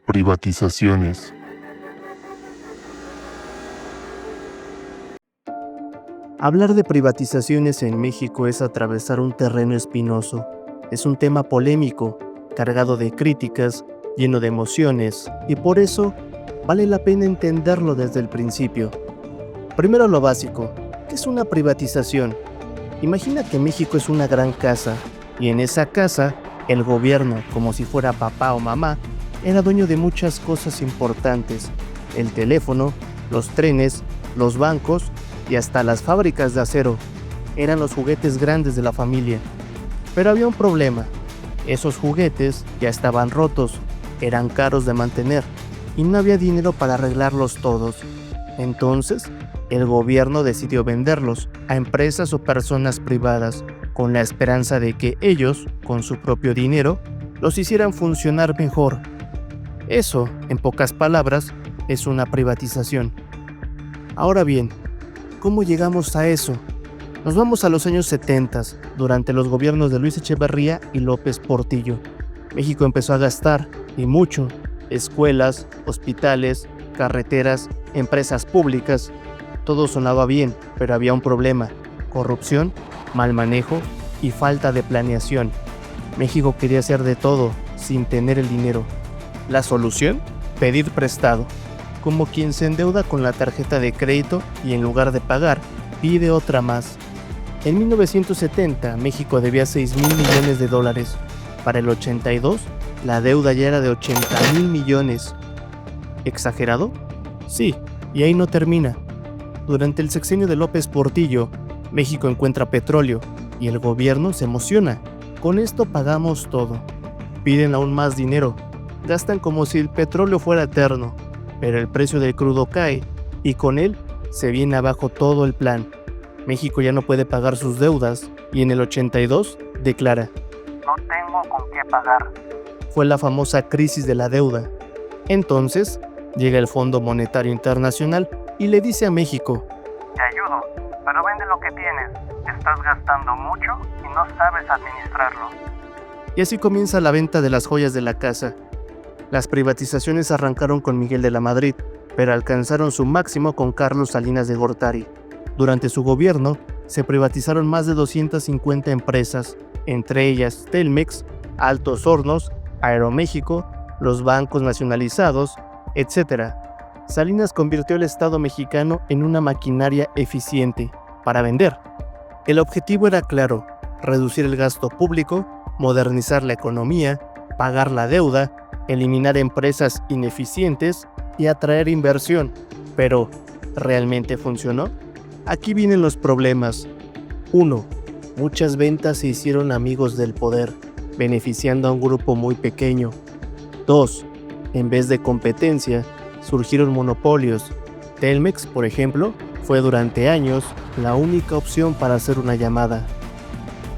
Privatizaciones. Hablar de privatizaciones en México es atravesar un terreno espinoso. Es un tema polémico, cargado de críticas, lleno de emociones, y por eso vale la pena entenderlo desde el principio. Primero lo básico, ¿qué es una privatización? Imagina que México es una gran casa, y en esa casa, el gobierno, como si fuera papá o mamá, era dueño de muchas cosas importantes: el teléfono, los trenes, los bancos y hasta las fábricas de acero. Eran los juguetes grandes de la familia. Pero había un problema: esos juguetes ya estaban rotos, eran caros de mantener y no había dinero para arreglarlos todos. Entonces, el gobierno decidió venderlos a empresas o personas privadas, con la esperanza de que ellos, con su propio dinero, los hicieran funcionar mejor. Eso, en pocas palabras, es una privatización. Ahora bien, ¿cómo llegamos a eso? Nos vamos a los años 70, durante los gobiernos de Luis Echeverría y López Portillo. México empezó a gastar, y mucho: escuelas, hospitales, carreteras, empresas públicas. Todo sonaba bien, pero había un problema: corrupción, mal manejo y falta de planeación. México quería hacer de todo, sin tener el dinero. La solución: pedir prestado, como quien se endeuda con la tarjeta de crédito y en lugar de pagar, pide otra más. En 1970, México debía $6,000 millones. Para el 82, la deuda ya era de $80,000 millones. ¿Exagerado? Sí, y ahí no termina. Durante el sexenio de López Portillo, México encuentra petróleo y el gobierno se emociona. Con esto pagamos todo. Piden aún más dinero. Gastan como si el petróleo fuera eterno, pero el precio del crudo cae y con él se viene abajo todo el plan. México ya no puede pagar sus deudas y en el 82 declara: No tengo con qué pagar. Fue la famosa crisis de la deuda. Entonces llega el Fondo Monetario Internacional y le dice a México: Te ayudo, pero vende lo que tienes. Estás gastando mucho y no sabes administrarlo. Y así comienza la venta de las joyas de la casa. Las privatizaciones arrancaron con Miguel de la Madrid, pero alcanzaron su máximo con Carlos Salinas de Gortari. Durante su gobierno, se privatizaron más de 250 empresas, entre ellas Telmex, Altos Hornos, Aeroméxico, los bancos nacionalizados, etc. Salinas convirtió al Estado mexicano en una maquinaria eficiente para vender. El objetivo era claro: reducir el gasto público, modernizar la economía, pagar la deuda, eliminar empresas ineficientes y atraer inversión. Pero, ¿realmente funcionó? Aquí vienen los problemas. 1. Muchas ventas se hicieron amigos del poder, beneficiando a un grupo muy pequeño. 2. En vez de competencia, surgieron monopolios. Telmex, por ejemplo, fue durante años la única opción para hacer una llamada.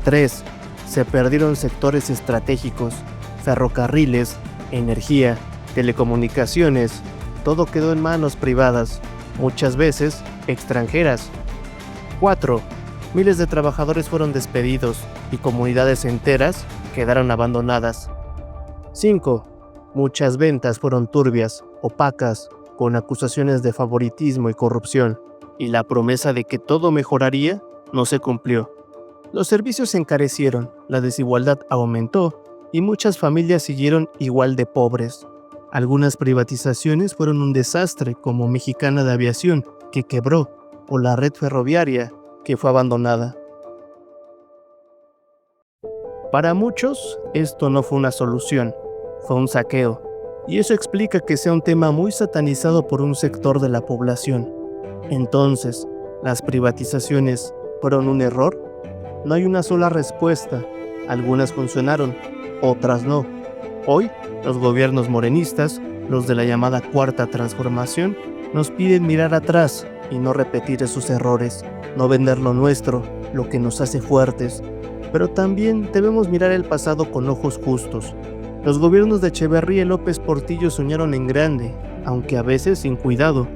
3. Se perdieron sectores estratégicos, ferrocarriles, energía, telecomunicaciones. Todo quedó en manos privadas, muchas veces extranjeras. 4. Miles de trabajadores fueron despedidos y comunidades enteras quedaron abandonadas. 5. Muchas ventas fueron turbias, opacas, con acusaciones de favoritismo y corrupción, y la promesa de que todo mejoraría no se cumplió. Los servicios se encarecieron, la desigualdad aumentó y muchas familias siguieron igual de pobres. Algunas privatizaciones fueron un desastre, como Mexicana de Aviación, que quebró, o la red ferroviaria, que fue abandonada. Para muchos, esto no fue una solución, fue un saqueo, y eso explica que sea un tema muy satanizado por un sector de la población. Entonces, ¿las privatizaciones fueron un error? No hay una sola respuesta. Algunas funcionaron, otras no. Hoy, los gobiernos morenistas, los de la llamada Cuarta Transformación, nos piden mirar atrás y no repetir esos errores, no vender lo nuestro, lo que nos hace fuertes. Pero también debemos mirar el pasado con ojos justos. Los gobiernos de Echeverría y López Portillo soñaron en grande, aunque a veces sin cuidado.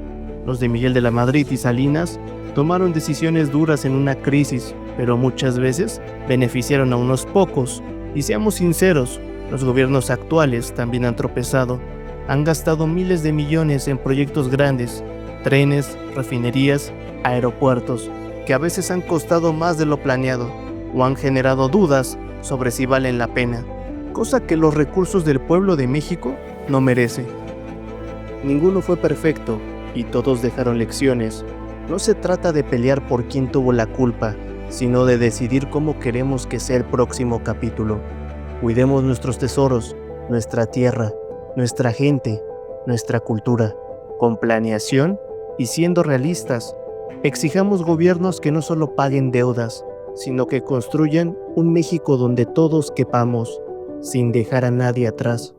Los de Miguel de la Madrid y Salinas tomaron decisiones duras en una crisis, pero muchas veces beneficiaron a unos pocos. Y seamos sinceros, los gobiernos actuales también han tropezado. Han gastado miles de millones en proyectos grandes, trenes, refinerías, aeropuertos, que a veces han costado más de lo planeado, o han generado dudas sobre si valen la pena, cosa que los recursos del pueblo de México no merece. Ninguno fue perfecto, y todos dejaron lecciones. No se trata de pelear por quién tuvo la culpa, sino de decidir cómo queremos que sea el próximo capítulo. Cuidemos nuestros tesoros, nuestra tierra, nuestra gente, nuestra cultura, con planeación y siendo realistas. Exijamos gobiernos que no solo paguen deudas, sino que construyan un México donde todos quepamos, sin dejar a nadie atrás.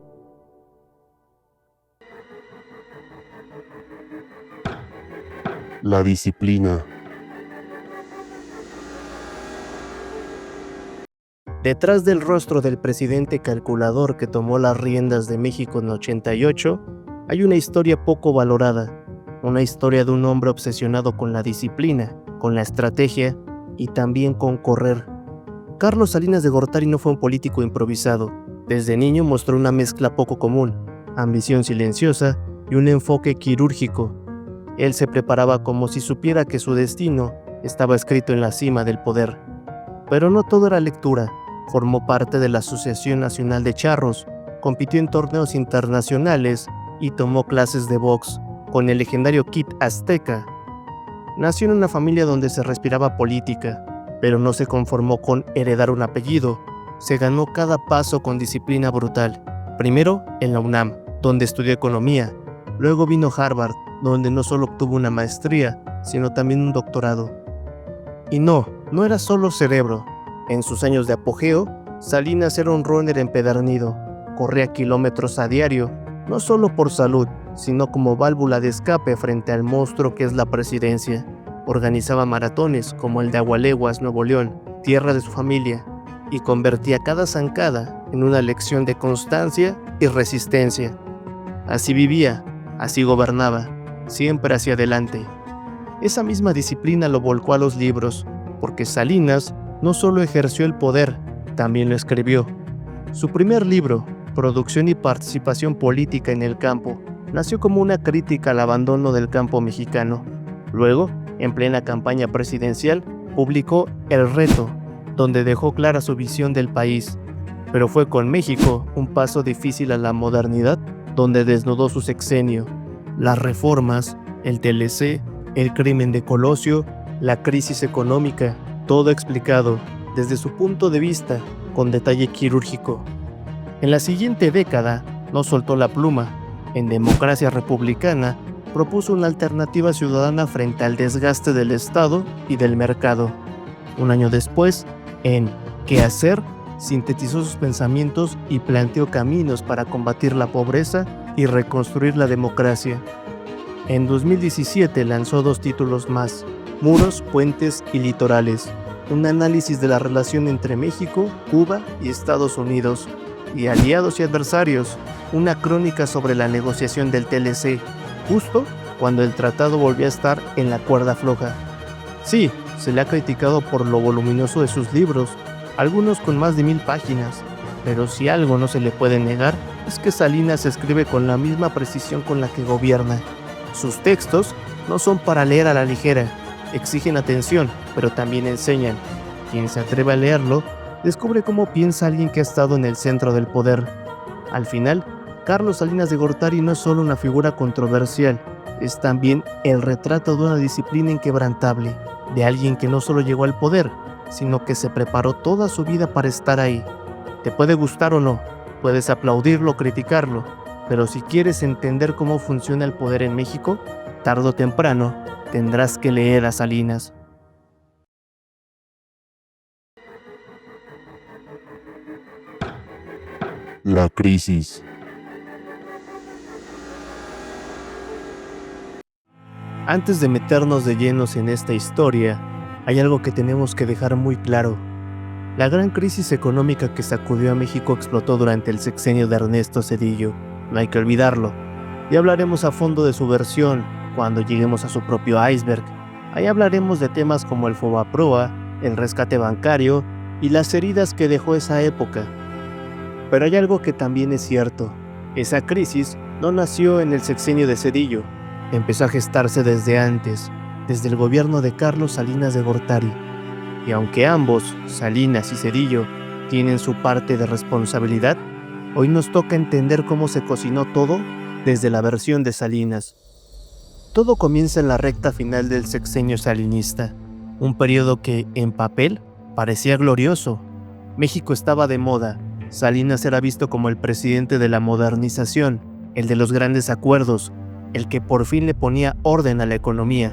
La disciplina. Detrás del rostro del presidente calculador que tomó las riendas de México en 88, hay una historia poco valorada, una historia de un hombre obsesionado con la disciplina, con la estrategia y también con correr. Carlos Salinas de Gortari no fue un político improvisado. Desde niño mostró una mezcla poco común, ambición silenciosa y un enfoque quirúrgico. Él se preparaba como si supiera que su destino estaba escrito en la cima del poder. Pero no todo era lectura. Formó parte de la Asociación Nacional de Charros, compitió en torneos internacionales y tomó clases de box con el legendario Kid Azteca. Nació en una familia donde se respiraba política, pero no se conformó con heredar un apellido. Se ganó cada paso con disciplina brutal. Primero en la UNAM, donde estudió economía. Luego vino Harvard, donde no solo obtuvo una maestría, sino también un doctorado. Y no era solo cerebro. En sus años de apogeo, Salinas era un runner empedernido. Corría kilómetros a diario, no solo por salud, sino como válvula de escape frente al monstruo que es la presidencia. Organizaba maratones como el de Agualeguas, Nuevo León, tierra de su familia, y convertía cada zancada en una lección de constancia y resistencia. Así vivía, así gobernaba, siempre hacia adelante. Esa misma disciplina lo volcó a los libros, porque Salinas no solo ejerció el poder, también lo escribió. Su primer libro, Producción y Participación Política en el Campo, nació como una crítica al abandono del campo mexicano. Luego, en plena campaña presidencial, publicó El Reto, donde dejó clara su visión del país. Pero fue con México un paso difícil a la modernidad, donde desnudó su sexenio. Las reformas, el TLC, el crimen de Colosio, la crisis económica, todo explicado desde su punto de vista, con detalle quirúrgico. En la siguiente década, no soltó la pluma. En Democracia Republicana, propuso una alternativa ciudadana frente al desgaste del Estado y del mercado. Un año después, en ¿Qué hacer?, sintetizó sus pensamientos y planteó caminos para combatir la pobreza y reconstruir la democracia. En 2017 lanzó 2 títulos más, Muros, Puentes y Litorales, un análisis de la relación entre México, Cuba y Estados Unidos, y Aliados y Adversarios, una crónica sobre la negociación del TLC, justo cuando el tratado volvió a estar en la cuerda floja. Sí, se le ha criticado por lo voluminoso de sus libros, algunos con más de 1000 páginas, pero si algo no se le puede negar, es que Salinas escribe con la misma precisión con la que gobierna. Sus textos no son para leer a la ligera, exigen atención, pero también enseñan. Quien se atreve a leerlo, descubre cómo piensa alguien que ha estado en el centro del poder. Al final, Carlos Salinas de Gortari no es solo una figura controversial, es también el retrato de una disciplina inquebrantable, de alguien que no solo llegó al poder, sino que se preparó toda su vida para estar ahí. Te puede gustar o no, puedes aplaudirlo o criticarlo, pero si quieres entender cómo funciona el poder en México, tarde o temprano tendrás que leer a Salinas. La crisis. Antes de meternos de llenos en esta historia, hay algo que tenemos que dejar muy claro. La gran crisis económica que sacudió a México explotó durante el sexenio de Ernesto Zedillo, no hay que olvidarlo. Y hablaremos a fondo de su versión cuando lleguemos a su propio iceberg. Ahí hablaremos de temas como el Fobaproa, el rescate bancario y las heridas que dejó esa época. Pero hay algo que también es cierto. Esa crisis no nació en el sexenio de Zedillo. Empezó a gestarse desde antes, desde el gobierno de Carlos Salinas de Gortari. Y aunque ambos, Salinas y Zedillo, tienen su parte de responsabilidad, hoy nos toca entender cómo se cocinó todo desde la versión de Salinas. Todo comienza en la recta final del sexenio salinista, un periodo que, en papel, parecía glorioso. México estaba de moda, Salinas era visto como el presidente de la modernización, el de los grandes acuerdos, el que por fin le ponía orden a la economía.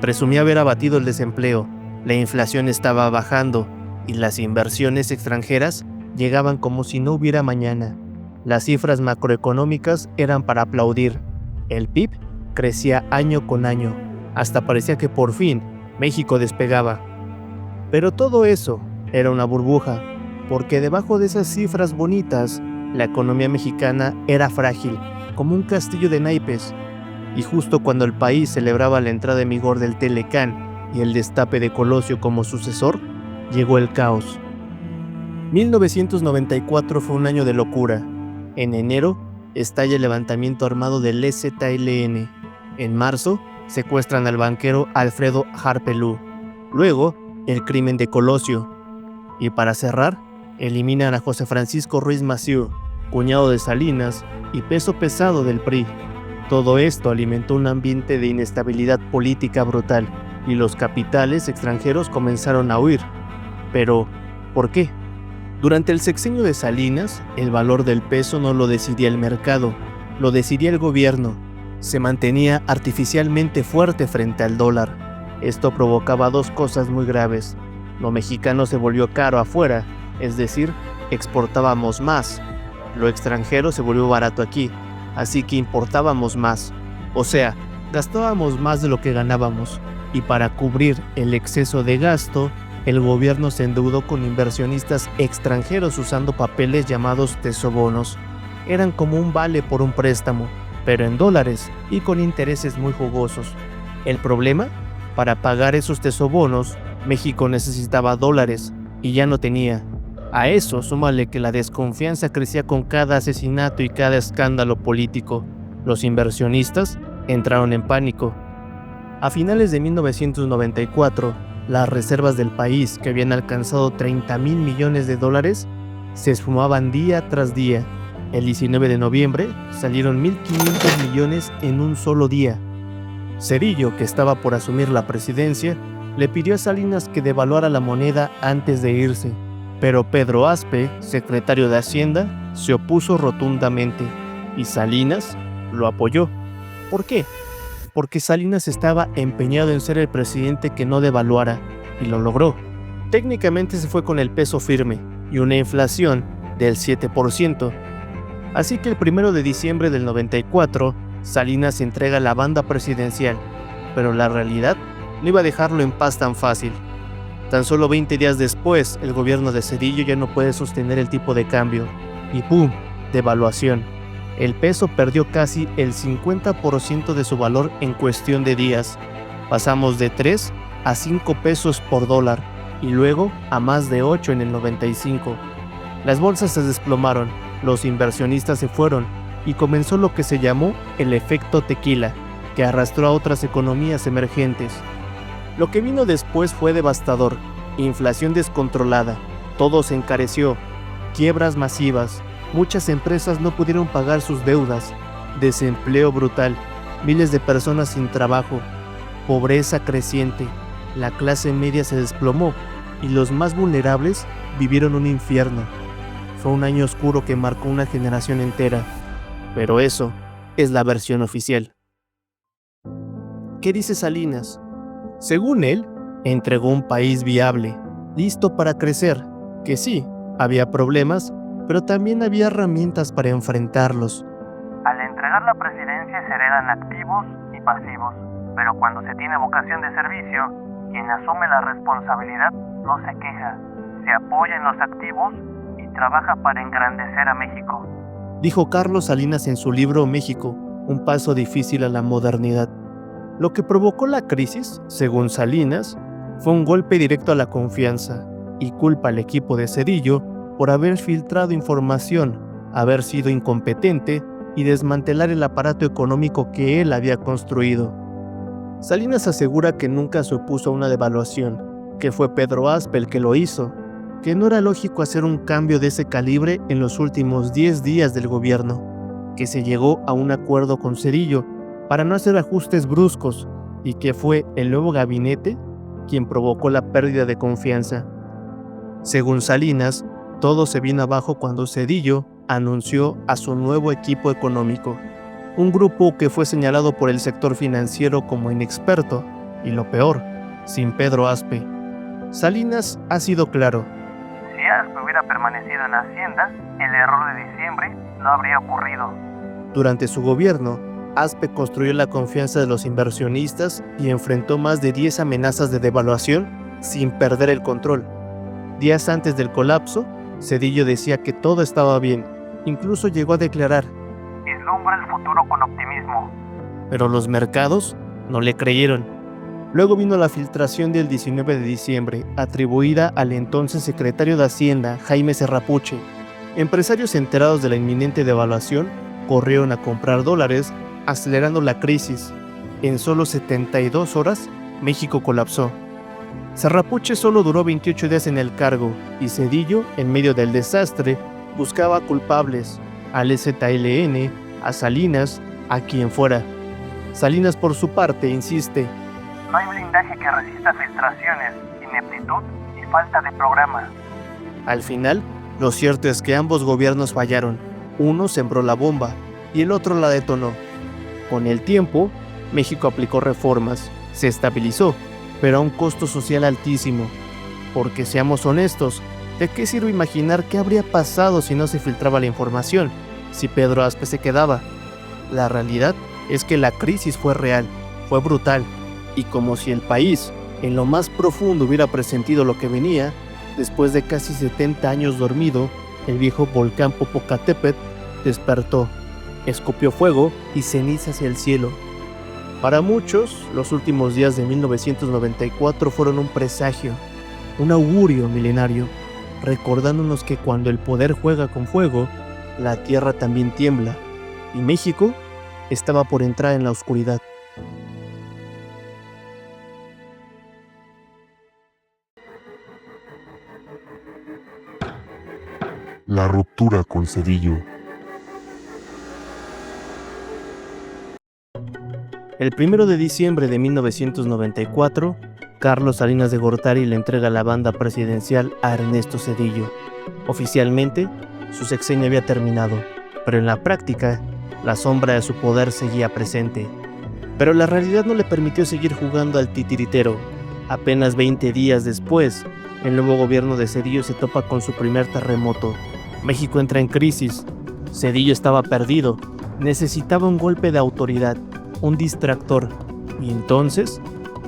Presumía haber abatido el desempleo, la inflación estaba bajando y las inversiones extranjeras llegaban como si no hubiera mañana. Las cifras macroeconómicas eran para aplaudir. El PIB crecía año con año, hasta parecía que por fin México despegaba. Pero todo eso era una burbuja, porque debajo de esas cifras bonitas, la economía mexicana era frágil, como un castillo de naipes. Y justo cuando el país celebraba la entrada en vigor del Telecán y el destape de Colosio como sucesor, llegó el caos. 1994 fue un año de locura. En enero, estalla el levantamiento armado del EZLN. En marzo, secuestran al banquero Alfredo Harpelú. Luego, el crimen de Colosio. Y para cerrar, eliminan a José Francisco Ruiz Massieu, cuñado de Salinas y peso pesado del PRI. Todo esto alimentó un ambiente de inestabilidad política brutal y los capitales extranjeros comenzaron a huir. Pero, ¿por qué? Durante el sexenio de Salinas, el valor del peso no lo decidía el mercado, lo decidía el gobierno. Se mantenía artificialmente fuerte frente al dólar. Esto provocaba dos cosas muy graves. Lo mexicano se volvió caro afuera, es decir, exportábamos más. Lo extranjero se volvió barato aquí, así que importábamos más. O sea, gastábamos más de lo que ganábamos. Y para cubrir el exceso de gasto, el gobierno se endeudó con inversionistas extranjeros usando papeles llamados tesobonos. Eran como un vale por un préstamo, pero en dólares y con intereses muy jugosos. El problema, para pagar esos tesobonos, México necesitaba dólares y ya no tenía. A eso súmale que la desconfianza crecía con cada asesinato y cada escándalo político. Los inversionistas entraron en pánico. A finales de 1994, las reservas del país, que habían alcanzado 30,000 millones de dólares, se esfumaban día tras día. El 19 de noviembre salieron 1,500 millones en un solo día. Cedillo, que estaba por asumir la presidencia, le pidió a Salinas que devaluara la moneda antes de irse, pero Pedro Aspe, secretario de Hacienda, se opuso rotundamente y Salinas lo apoyó. ¿Por qué? Porque Salinas estaba empeñado en ser el presidente que no devaluara, y lo logró. Técnicamente se fue con el peso firme y una inflación del 7%. Así que el 1 de diciembre del 94, Salinas entrega la banda presidencial, pero la realidad no iba a dejarlo en paz tan fácil. Tan solo 20 días después, el gobierno de Cedillo ya no puede sostener el tipo de cambio, y ¡pum!, devaluación. El peso perdió casi el 50% de su valor en cuestión de días. Pasamos de 3 a 5 pesos por dólar y luego a más de 8 en el 95. Las bolsas se desplomaron, los inversionistas se fueron y comenzó lo que se llamó el efecto tequila, que arrastró a otras economías emergentes. Lo que vino después fue devastador: inflación descontrolada, todo se encareció, quiebras masivas. Muchas empresas no pudieron pagar sus deudas, desempleo brutal, miles de personas sin trabajo, pobreza creciente, la clase media se desplomó y los más vulnerables vivieron un infierno. Fue un año oscuro que marcó una generación entera, pero eso es la versión oficial. ¿Qué dice Salinas? Según él, entregó un país viable, listo para crecer, que sí, había problemas, pero también había herramientas para enfrentarlos. Al entregar la presidencia se heredan activos y pasivos, pero cuando se tiene vocación de servicio, quien asume la responsabilidad no se queja, se apoya en los activos y trabaja para engrandecer a México. Dijo Carlos Salinas en su libro México, un paso difícil a la modernidad. Lo que provocó la crisis, según Salinas, fue un golpe directo a la confianza y culpa al equipo de Cedillo por haber filtrado información, haber sido incompetente y desmantelar el aparato económico que él había construido. Salinas asegura que nunca se opuso a una devaluación, que fue Pedro Aspe el que lo hizo, que no era lógico hacer un cambio de ese calibre en los últimos 10 días del gobierno, que se llegó a un acuerdo con Cedillo para no hacer ajustes bruscos y que fue el nuevo gabinete quien provocó la pérdida de confianza. Según Salinas, todo se vino abajo cuando Cedillo anunció a su nuevo equipo económico, un grupo que fue señalado por el sector financiero como inexperto y, lo peor, sin Pedro Aspe. Salinas ha sido claro. Si Aspe hubiera permanecido en Hacienda, el error de diciembre no habría ocurrido. Durante su gobierno, Aspe construyó la confianza de los inversionistas y enfrentó más de 10 amenazas de devaluación sin perder el control. Días antes del colapso, Cedillo decía que todo estaba bien, incluso llegó a declarar: vislumbra el futuro con optimismo. Pero los mercados no le creyeron. Luego vino la filtración del 19 de diciembre, atribuida al entonces secretario de Hacienda, Jaime Serrapuche. Empresarios enterados de la inminente devaluación corrieron a comprar dólares, acelerando la crisis. En solo 72 horas, México colapsó. Serrapuche solo duró 28 días en el cargo y Cedillo, en medio del desastre, buscaba culpables: al EZLN, a Salinas, a quien fuera. Salinas, por su parte, insiste: no hay blindaje que resista filtraciones, ineptitud y falta de programa. Al final, lo cierto es que ambos gobiernos fallaron. Uno sembró la bomba y el otro la detonó. Con el tiempo, México aplicó reformas, se estabilizó, pero a un costo social altísimo. Porque seamos honestos, ¿de qué sirve imaginar qué habría pasado si no se filtraba la información, si Pedro Aspe se quedaba? La realidad es que la crisis fue real, fue brutal, y como si el país, en lo más profundo, hubiera presentido lo que venía, después de casi 70 años dormido, el viejo volcán Popocatépetl despertó, escupió fuego y ceniza hacia el cielo. Para muchos, los últimos días de 1994 fueron un presagio, un augurio milenario, recordándonos que cuando el poder juega con fuego, la tierra también tiembla, y México estaba por entrar en la oscuridad. La ruptura con Zedillo. El 1 de diciembre de 1994, Carlos Salinas de Gortari le entrega la banda presidencial a Ernesto Zedillo. Oficialmente, su sexenio había terminado, pero en la práctica, la sombra de su poder seguía presente. Pero la realidad no le permitió seguir jugando al titiritero. Apenas 20 días después, el nuevo gobierno de Zedillo se topa con su primer terremoto. México entra en crisis. Zedillo estaba perdido. Necesitaba un golpe de autoridad, un distractor. Y entonces,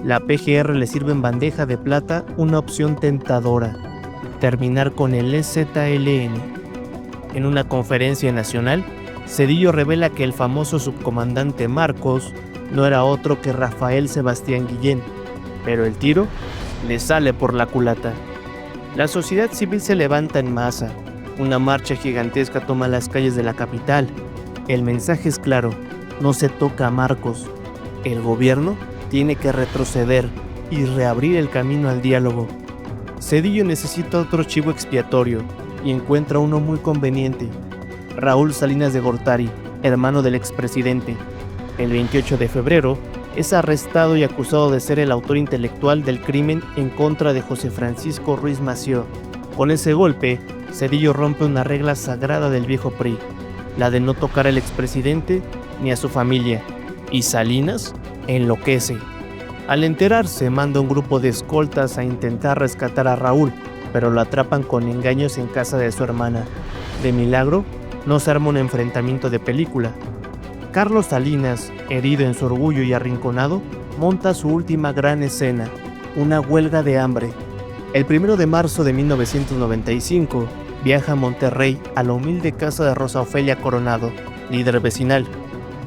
la PGR le sirve en bandeja de plata una opción tentadora: terminar con el EZLN. En una conferencia nacional, Zedillo revela que el famoso subcomandante Marcos no era otro que Rafael Sebastián Guillén, pero el tiro le sale por la culata. La sociedad civil se levanta en masa. Una marcha gigantesca toma las calles de la capital. El mensaje es claro: no se toca a Marcos. El gobierno tiene que retroceder y reabrir el camino al diálogo. Zedillo necesita otro chivo expiatorio y encuentra uno muy conveniente: Raúl Salinas de Gortari, hermano del expresidente. El 28 de febrero es arrestado y acusado de ser el autor intelectual del crimen en contra de José Francisco Ruiz Massieu. Con ese golpe, Zedillo rompe una regla sagrada del viejo PRI, la de no tocar al expresidente ni a su familia, y Salinas enloquece. Al enterarse, manda un grupo de escoltas a intentar rescatar a Raúl, pero lo atrapan con engaños en casa de su hermana. De milagro, no se arma un enfrentamiento de película. Carlos Salinas, herido en su orgullo y arrinconado, monta su última gran escena: una huelga de hambre. El 1 de marzo de 1995, viaja a Monterrey, a la humilde casa de Rosa Ofelia Coronado, líder vecinal.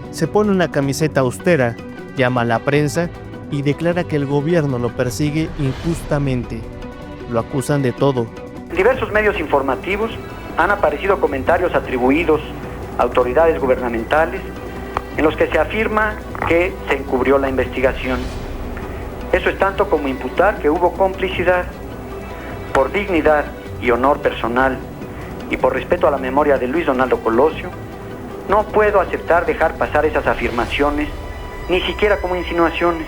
Se pone una camiseta austera, llama a la prensa y declara que el gobierno lo persigue injustamente. Lo acusan de todo. En diversos medios informativos han aparecido comentarios atribuidos a autoridades gubernamentales en los que se afirma que se encubrió la investigación. Eso es tanto como imputar que hubo complicidad. Por dignidad y honor personal y por respeto a la memoria de Luis Donaldo Colosio, no puedo aceptar dejar pasar esas afirmaciones, ni siquiera como insinuaciones.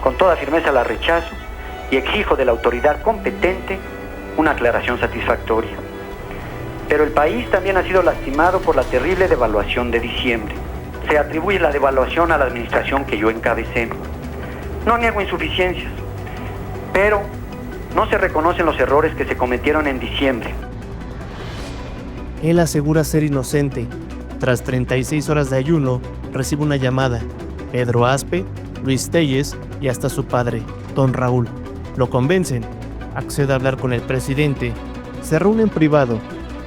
Con toda firmeza las rechazo y exijo de la autoridad competente una aclaración satisfactoria. Pero el país también ha sido lastimado por la terrible devaluación de diciembre. Se atribuye la devaluación a la administración que yo encabecé. No niego insuficiencias, pero no se reconocen los errores que se cometieron en diciembre. Él asegura ser inocente. Tras 36 horas de ayuno, recibe una llamada. Pedro Aspe, Luis Telles y hasta su padre, don Raúl, lo convencen. Accede a hablar con el presidente. Se reúne en privado.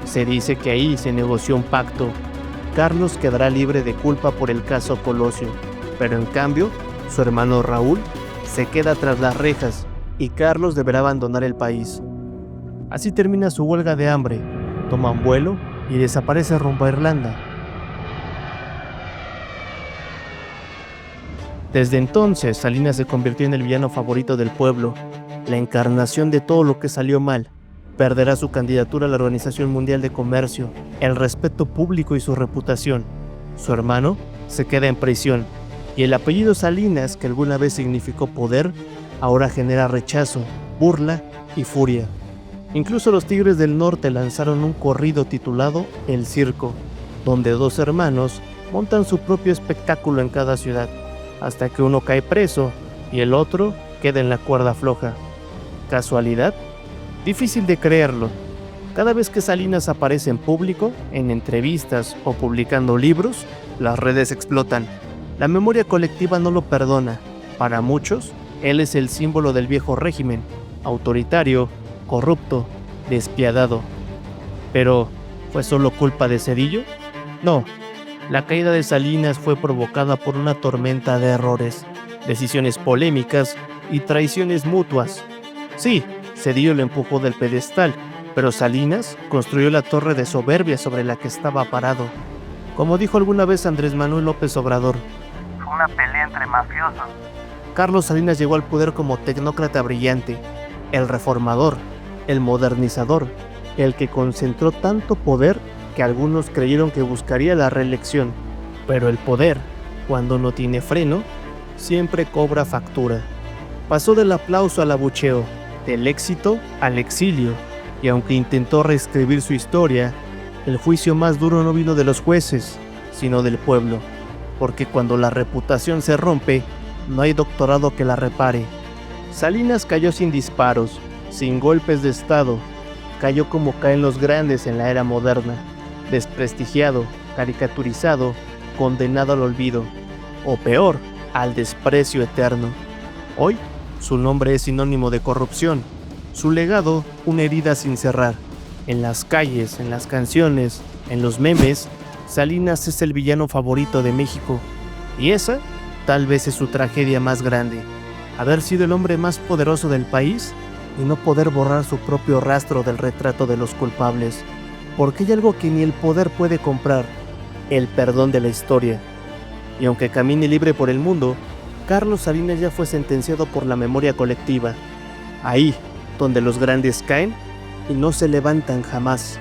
Se dice que ahí se negoció un pacto. Carlos quedará libre de culpa por el caso Colosio, pero en cambio, su hermano Raúl se queda tras las rejas y Carlos deberá abandonar el país. Así termina su huelga de hambre, toma un vuelo y desaparece rumbo a Irlanda. Desde entonces, Salinas se convirtió en el villano favorito del pueblo, la encarnación de todo lo que salió mal. Perderá su candidatura a la Organización Mundial de Comercio, el respeto público y su reputación. Su hermano se queda en prisión, y el apellido Salinas, que alguna vez significó poder, ahora genera rechazo, burla y furia. Incluso los Tigres del Norte lanzaron un corrido titulado El Circo, donde dos hermanos montan su propio espectáculo en cada ciudad, hasta que uno cae preso y el otro queda en la cuerda floja. ¿Casualidad? Difícil de creerlo. Cada vez que Salinas aparece en público, en entrevistas o publicando libros, las redes explotan. La memoria colectiva no lo perdona. Para muchos, él es el símbolo del viejo régimen, autoritario, corrupto, despiadado. Pero, ¿fue solo culpa de Zedillo? No. La caída de Salinas fue provocada por una tormenta de errores, decisiones polémicas y traiciones mutuas. Sí, Zedillo lo empujó del pedestal, pero Salinas construyó la torre de soberbia sobre la que estaba parado. Como dijo alguna vez Andrés Manuel López Obrador, Fue una pelea entre mafiosos. Carlos Salinas llegó al poder como tecnócrata brillante, el reformador, el modernizador, el que concentró tanto poder que algunos creyeron que buscaría la reelección. Pero el poder, cuando no tiene freno, siempre cobra factura. Pasó del aplauso al abucheo, del éxito al exilio, y aunque intentó reescribir su historia, el juicio más duro no vino de los jueces, sino del pueblo, porque cuando la reputación se rompe, no hay doctorado que la repare. Salinas cayó sin disparos, sin golpes de estado, cayó como caen los grandes en la era moderna, desprestigiado, caricaturizado, condenado al olvido, o peor, al desprecio eterno. Hoy, su nombre es sinónimo de corrupción, su legado una herida sin cerrar. En las calles, en las canciones, en los memes, Salinas es el villano favorito de México. Y esa, tal vez es su tragedia más grande, haber sido el hombre más poderoso del país y no poder borrar su propio rastro del retrato de los culpables. Porque hay algo que ni el poder puede comprar, el perdón de la historia. Y aunque camine libre por el mundo, Carlos Salinas ya fue sentenciado por la memoria colectiva. Ahí, donde los grandes caen y no se levantan jamás.